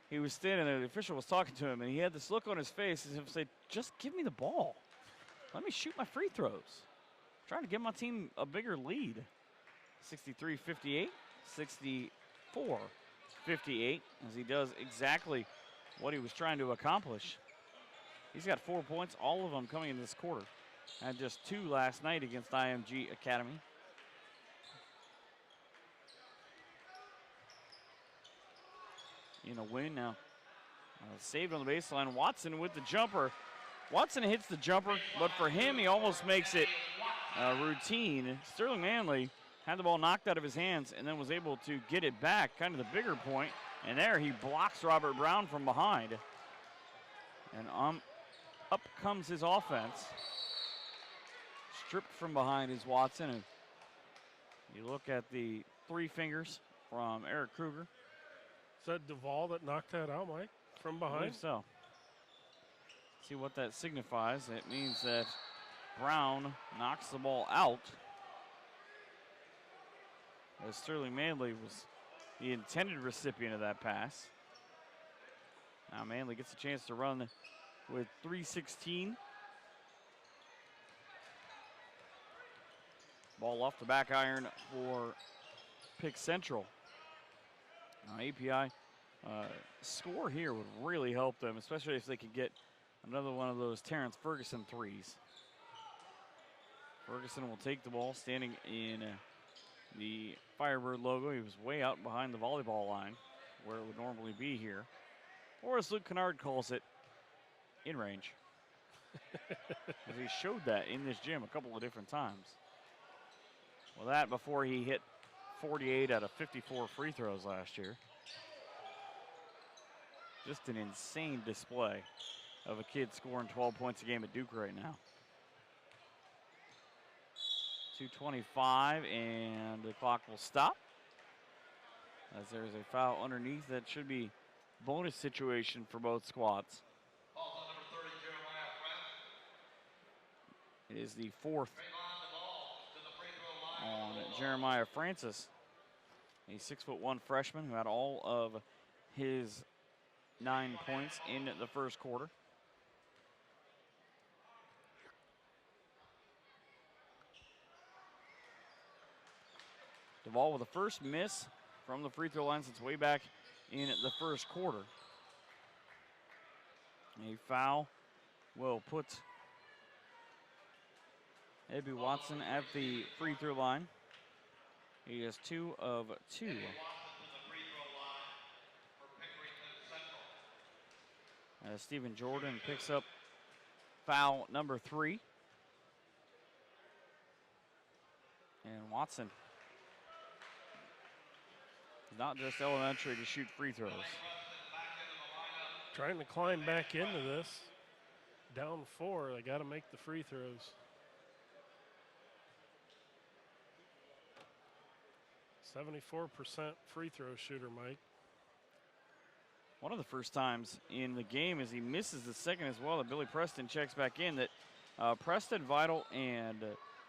he was standing there. The official was talking to him, and he had this look on his face as if to say, just give me the ball. Let me shoot my free throws. I'm trying to give my team a bigger lead. 63-58, 64-58, as he does exactly what he was trying to accomplish. He's got 4 points, all of them coming in this quarter. Had just 2 last night against IMG Academy. In a win now. Saved on the baseline. Watson with the jumper. Watson hits the jumper, but for him, he almost makes it routine. Sterling Manley had the ball knocked out of his hands and then was able to get it back, kind of the bigger point. And there he blocks Robert Brown from behind. And up comes his offense. Stripped from behind is Watson. And you look at the 3 fingers from Eric Kruger. Is that Duvall that knocked that out, Mike, from behind? I believe so. See what that signifies. It means that Brown knocks the ball out. As Sterling Manley was the intended recipient of that pass. Now Manley gets a chance to run with 3:16. Ball off the back iron for Pick Central. Now API score here would really help them, especially if they could get another one of those Terrence Ferguson threes. Ferguson will take the ball standing in the Firebird logo. He was way out behind the volleyball line where it would normally be here. Or as Luke Kennard calls it, in range. As he showed that in this gym a couple of different times. Well, that before he hit 48 out of 54 free throws last year. Just an insane display of a kid scoring 12 points a game at Duke right now. 2:25, and the clock will stop as there's a foul underneath. That should be bonus situation for both squads. It is the fourth on Jeremiah Francis, a 6'1" freshman who had all of his 9 points in the first quarter. Duvall with the first miss from the free throw line since way back in the first quarter. A foul will put Abby Watson at the free throw line. He is 2 of 2. As Stephen Jordan picks up foul number 3. And Watson, not just elementary to shoot free throws. Trying to climb back into this. Down 4, they got to make the free throws. 74% free throw shooter, Mike. One of the first times in the game as he misses the second as well that Billy Preston checks back in, that Preston, Vital, and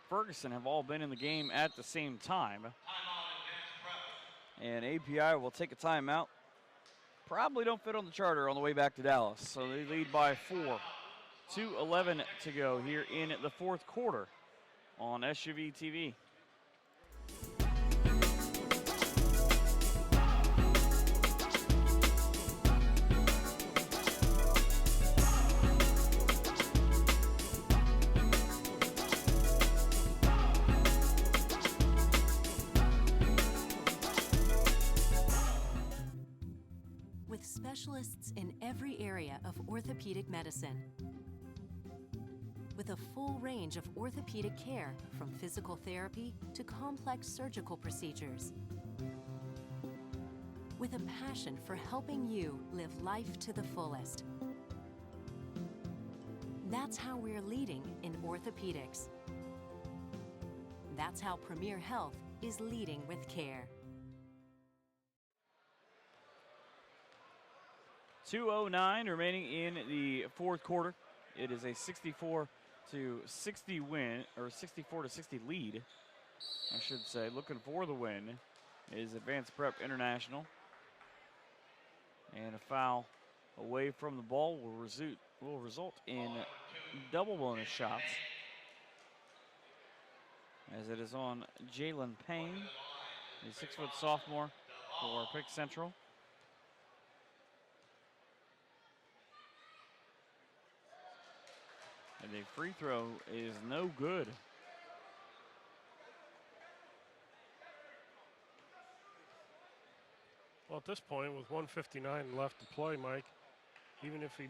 Ferguson have all been in the game at the same time. And API will take a timeout. Probably don't fit on the charter on the way back to Dallas. So they lead by 4. 2:11 to go here in the fourth quarter on SUVtv. With specialists in every area of orthopedic medicine. With a full range of orthopedic care, from physical therapy to complex surgical procedures. With a passion for helping you live life to the fullest. That's how we're leading in orthopedics. That's how Premier Health is leading with care. 2:09 remaining in the fourth quarter. It is a 64-60 win, or 64-60 lead, I should say. Looking for the win is Advanced Prep International. And a foul away from the ball will result in double bonus shots, as it is on Jalen Payne, a 6-foot sophomore for Pick Central. And the free throw is no good. Well, at this point, with 1:59 left to play, Mike, even if he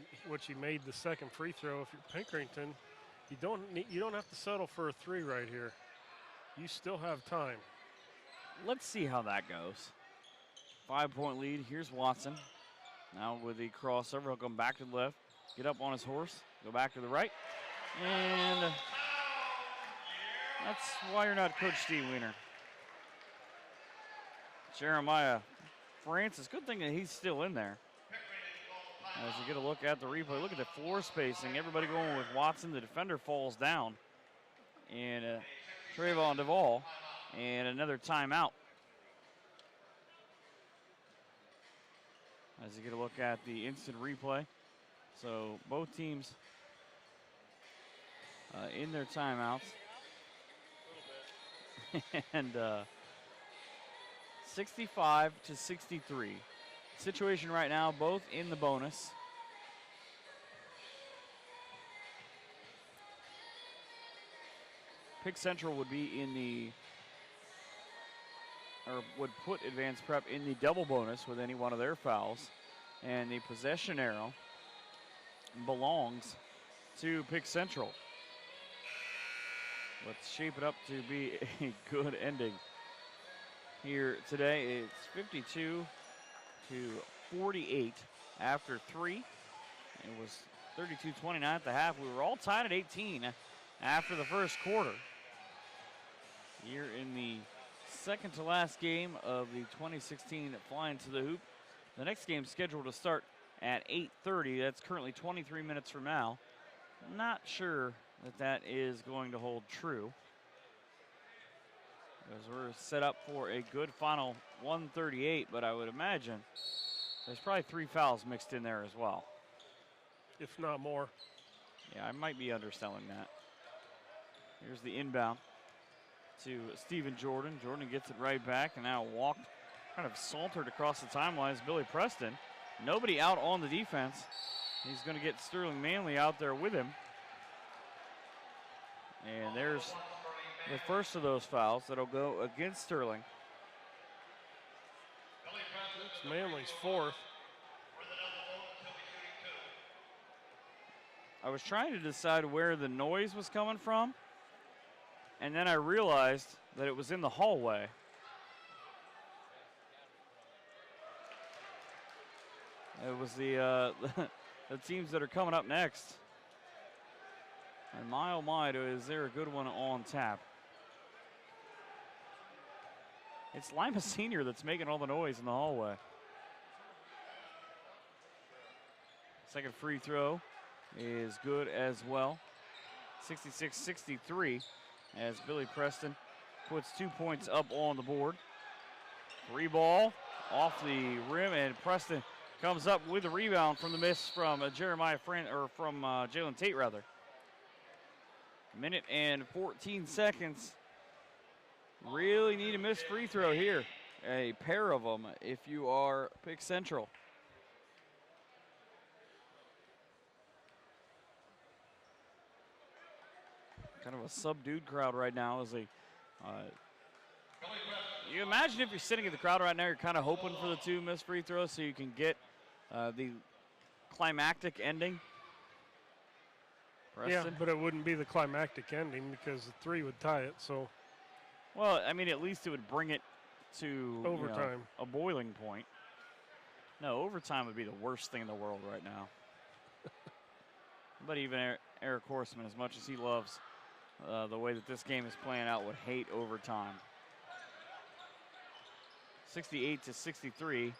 made the second free throw, if you're Pickerington, you don't have to settle for a 3 right here. You still have time. Let's see how that goes. 5-point lead. Here's Watson. Now with the crossover, he'll come back to the left, get up on his horse, go back to the right. And that's why you're not Coach Steve Weiner. Jeremiah Francis, good thing that he's still in there. As you get a look at the replay, look at the floor spacing. Everybody going with Watson. The defender falls down. And Trayvon Duvall. And another timeout. As you get a look at the instant replay. So both teams in their timeouts. And 65-63. Situation right now, both in the bonus. Pick Central would be in the, or would put Advanced Prep in the double bonus with any one of their fouls. And the possession arrow belongs to Pick Central. Let's shape it up to be a good ending here today. It's 52-48 after 3. It was 32-29 at the half. We were all tied at 18 after the first quarter. Here in the second to last game of the 2016 Flyin to the Hoop. The next game scheduled to start at 8:30. That's currently 23 minutes from now. Not sure that is going to hold true, as we're set up for a good final 138, but I would imagine there's probably 3 fouls mixed in there as well. If not more. Yeah, I might be underselling that. Here's the inbound to Stephen Jordan. Jordan gets it right back and now walked, kind of sauntered across the timeline as Billy Preston. Nobody out on the defense. He's going to get Sterling Manley out there with him. And there's the first of those fouls that'll go against Sterling. It's Manley's 4th. I was trying to decide where the noise was coming from, and then I realized that it was in the hallway. It was the teams that are coming up next. And my oh my, is there a good one on tap? It's Lima Senior that's making all the noise in the hallway. Second free throw is good as well. 66-63 as Billy Preston puts 2 points up on the board. 3 ball off the rim, and Preston comes up with a rebound from the miss from Jalen Tate rather. Minute and 14 seconds. Really need a missed free throw here. A pair of them if you are Pick Central. Kind of a subdued crowd right now as they you imagine if you're sitting in the crowd right now, you're kind of hoping for the 2 missed free throws so you can get the climactic ending. Preston. Yeah, but it wouldn't be the climactic ending because the 3 would tie it, so. Well, I mean, at least it would bring it to overtime, a boiling point. No, overtime would be the worst thing in the world right now. But even Eric Horseman, as much as he loves the way that this game is playing out, would hate overtime. 68-63.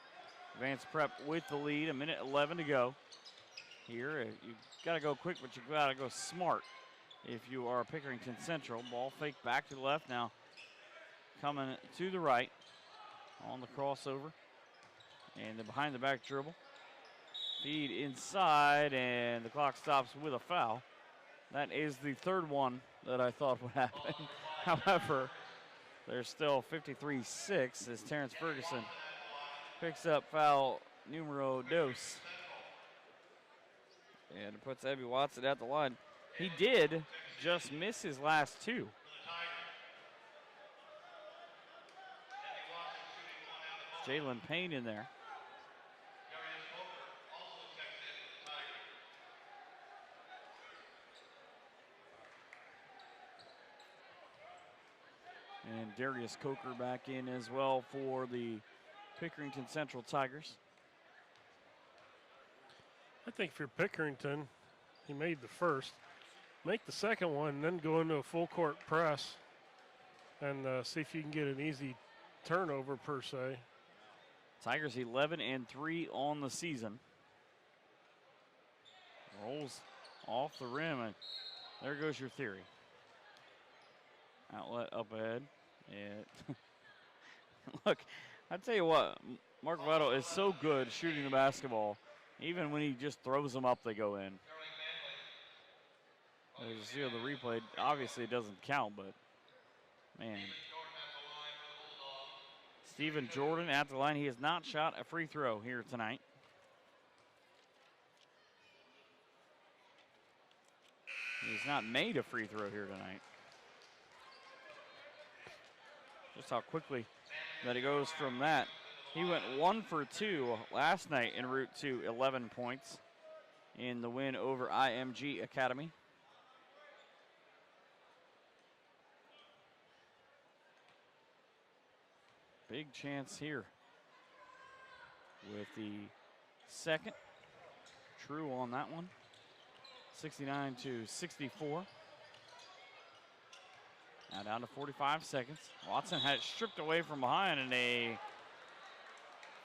Advanced Prep with the lead, 1:11 to go. Here, you got to go quick, but you got to go smart if you are Pickerington Central. Ball fake back to the left now. Coming to the right on the crossover. And the behind the back dribble. Feed inside, and the clock stops with a foul. That is the 3rd one that I thought would happen. However, there's still 53-6 as Terrence Ferguson picks up foul numero dos. And it puts Ebby Watson at the line. He did just miss his last 2. Jalen Payne in there. And Darius Coker back in as well for the Pickerington Central Tigers. I think if you're Pickerington, he made the first. Make the second one, then go into a full court press and see if you can get an easy turnover per se. Tigers 11-3 on the season. Rolls off the rim, and there goes your theory. Outlet up ahead. Yeah. Look, I tell you what, Mark Votto is so good shooting the basketball. Even when he just throws them up, they go in. As you see on the replay, obviously it doesn't count, but man. Stephen Jordan at the line. He has not shot a free throw here tonight. He's not made a free throw here tonight. Just how quickly that it goes from that. He went 1 for 2 last night en route to 11 points in the win over IMG Academy. big chance here with the second. True on that one. 69-64. Now down to 45 seconds. Watson had it stripped away from behind, and a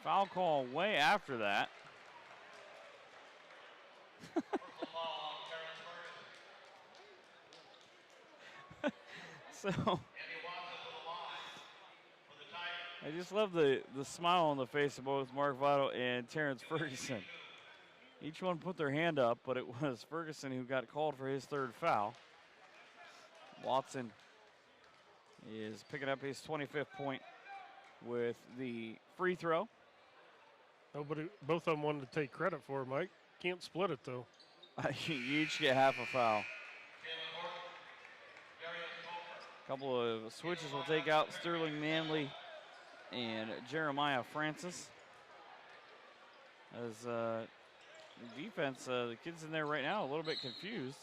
foul call way after that. So I just love the smile on the face of both Mark Vital and Terrence Ferguson. Each one put their hand up, but it was Ferguson who got called for his third foul. Watson is picking up his 25th point with the free throw. Nobody, both of them wanted to take credit for it, Mike. Can't split it, though. You each get half a foul. Couple of switches will take out Sterling Manley and Jeremiah Francis. As the defense, the kids in there right now, a little bit confused.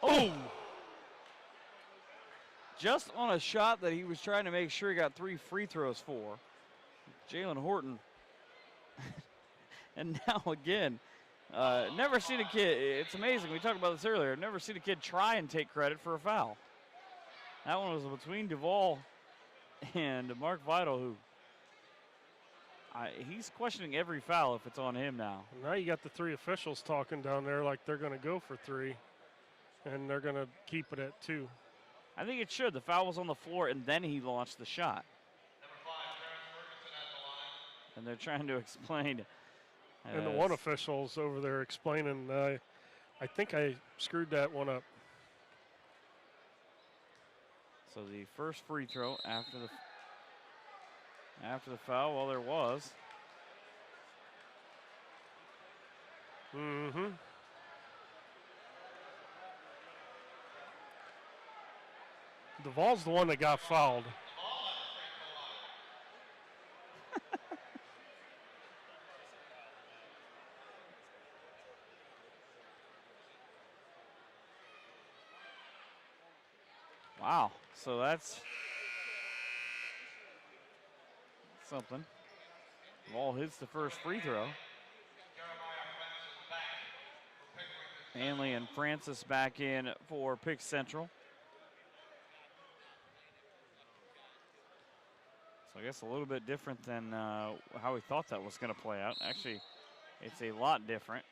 Oh! Just on a shot that he was trying to make sure he got 3 free throws for. Jalen Horton. And now again, never seen a kid, it's amazing, we talked about this earlier, never seen a kid try and take credit for a foul. That one was between Duvall and Mark Vital, who he's questioning every foul if it's on him now. Now you got the 3 officials talking down there like they're going to go for 3, and they're going to keep it at 2. I think it should. The foul was on the floor, and then he launched the shot. And they're trying to explain. And the one official's over there explaining, I think I screwed that one up. So the first free throw after the foul, well, there was. Mm-hmm. Duvall's the one that got fouled. Wow, so that's something. Ball hits the first free throw. Manley and Francis back in for Pick Central. So I guess a little bit different than how we thought that was going to play out. Actually, it's a lot different.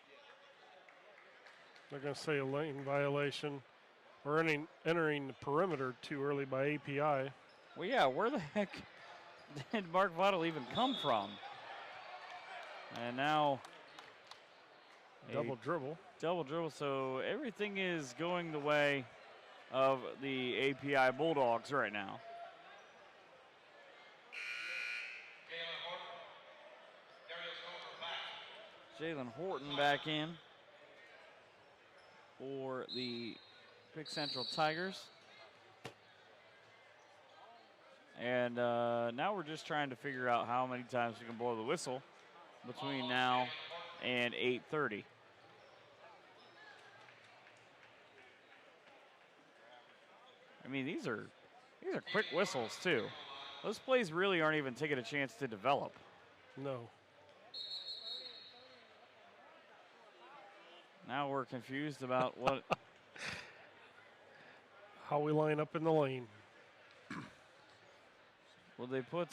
They're going to say a lane violation. We're entering the perimeter too early by API. Well, yeah, where the heck did Mark Vital even come from? And now double dribble. Double dribble, so everything is going the way of the API Bulldogs right now. Jalen Horton back in for the Pick Central Tigers. And now we're just trying to figure out how many times we can blow the whistle between now and 8:30. I mean, these are quick whistles too. Those plays really aren't even taking a chance to develop. No. Now we're confused about what how we line up in the lane. Well, they put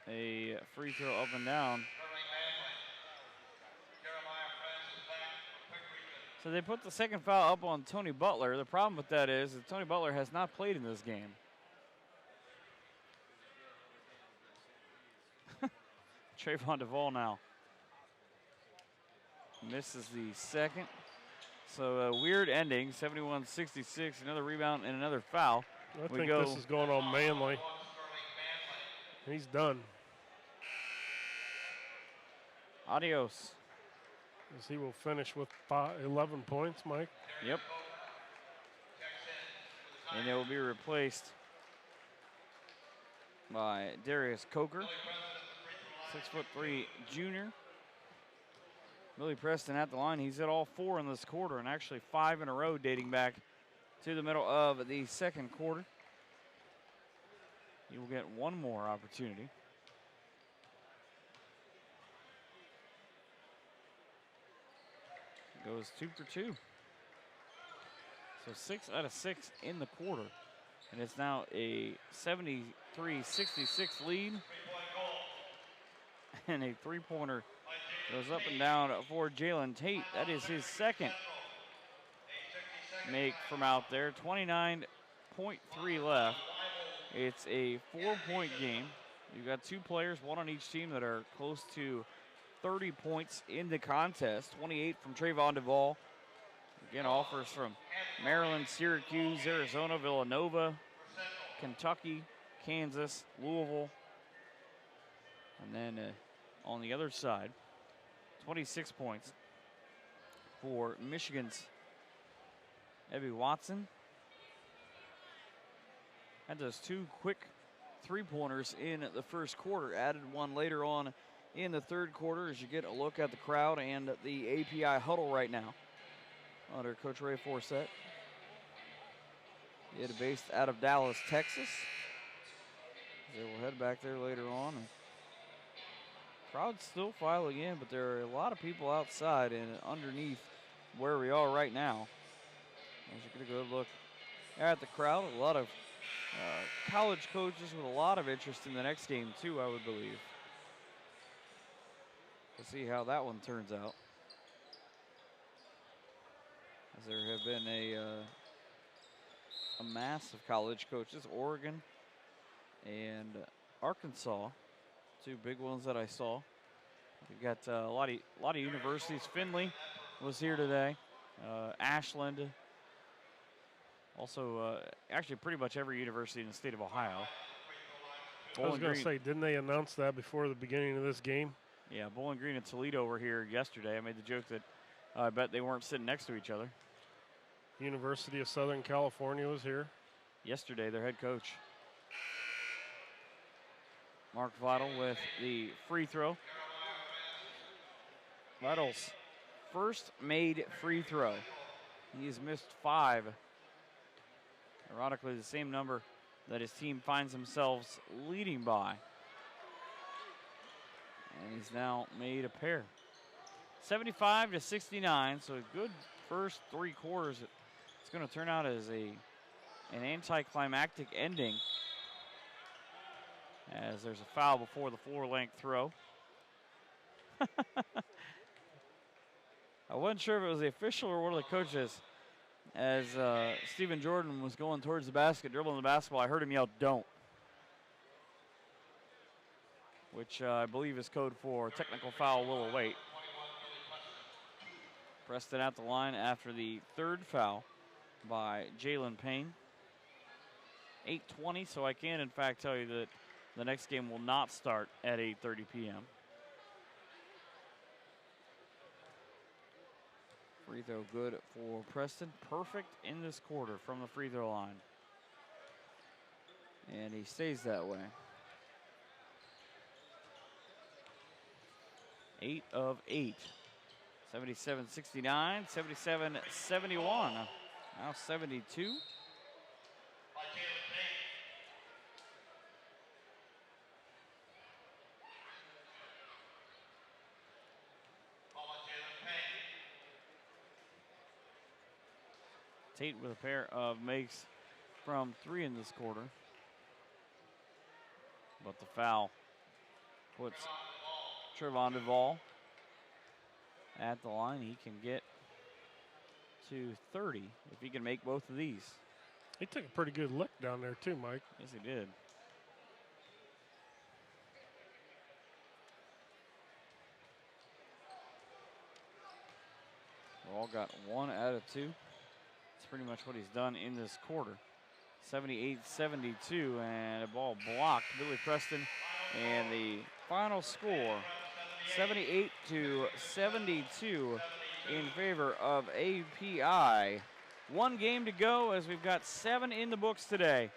a free throw up and down. So they put the second foul up on Tony Butler. The problem with that is that Tony Butler has not played in this game. Trayvon Duvall now misses the second. So a weird ending, 71-66, another rebound and another foul. I think this is going on Manley. He's done. Adios. As he will finish with 11 points, Mike. Yep. And it will be replaced by Darius Coker, 6'3" junior. Billy Preston at the line. He's hit all 4 in this quarter, and actually 5 in a row dating back to the middle of the second quarter. He will get one more opportunity. Goes 2 for 2. So 6 out of 6 in the quarter. And it's now a 73-66 lead. And a three-pointer goes up and down for Jalen Tate. That is his second make from out there. 29.3 left. It's a 4-point game. You've got two players, one on each team, that are close to 30 points in the contest. 28 from Trayvon Duvall. Again, offers from Maryland, Syracuse, Arizona, Villanova, Kentucky, Kansas, Louisville. And then on the other side, 26 points for Michigan's Evie Watson. Had those two quick three-pointers in the first quarter. Added one later on in the third quarter as you get a look at the crowd and the API huddle right now under Coach Ray Forsett. He is based out of Dallas, Texas. They will head back there later on. Crowd's still filing in, but there are a lot of people outside and underneath where we are right now. As you get a good look at the crowd, a lot of college coaches with a lot of interest in the next game too, I would believe. We'll see how that one turns out. As there have been a mass of college coaches, Oregon and Arkansas, two big ones that I saw. We've got a lot of universities. Finley was here today. Ashland. Also, actually pretty much every university in the state of Ohio. I was going to say, didn't they announce that before the beginning of this game? Yeah, Bowling Green and Toledo were here yesterday. I made the joke that I bet they weren't sitting next to each other. University of Southern California was here. Yesterday, their head coach. Mark Vital with the free throw. Vital's first made free throw. He has missed 5. Ironically, the same number that his team finds themselves leading by. And he's now made a pair. 75-69, so a good first 3 quarters. It's going to turn out as an anticlimactic ending, as there's a foul before the floor-length throw. I wasn't sure if it was the official or one of the coaches. As Stephen Jordan was going towards the basket, dribbling the basketball, I heard him yell, "Don't," which I believe is code for technical foul will await. Preston at the line after the third foul by Jalen Payne. 8:20, so I can in fact tell you that the next game will not start at 8:30 p.m. Free throw good for Preston. Perfect in this quarter from the free throw line. And he stays that way. 8 of 8. 77-69, 77-71. Now 72. Tate with a pair of makes from 3 in this quarter. But the foul puts Trayvon Duvall at the line. He can get to 30 if he can make both of these. He took a pretty good lick down there too, Mike. Yes, he did. All got 1 out of 2. That's pretty much what he's done in this quarter. 78-72, and a ball blocked. Billy Preston, and the final score, 78-72 in favor of API. 1 game to go as we've got 7 in the books today.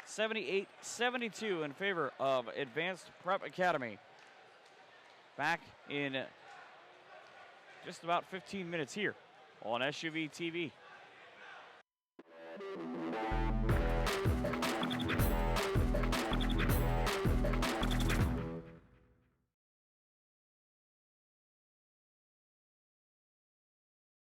78-72 in favor of Advanced Prep Academy. Back in just about 15 minutes here on SUVtv.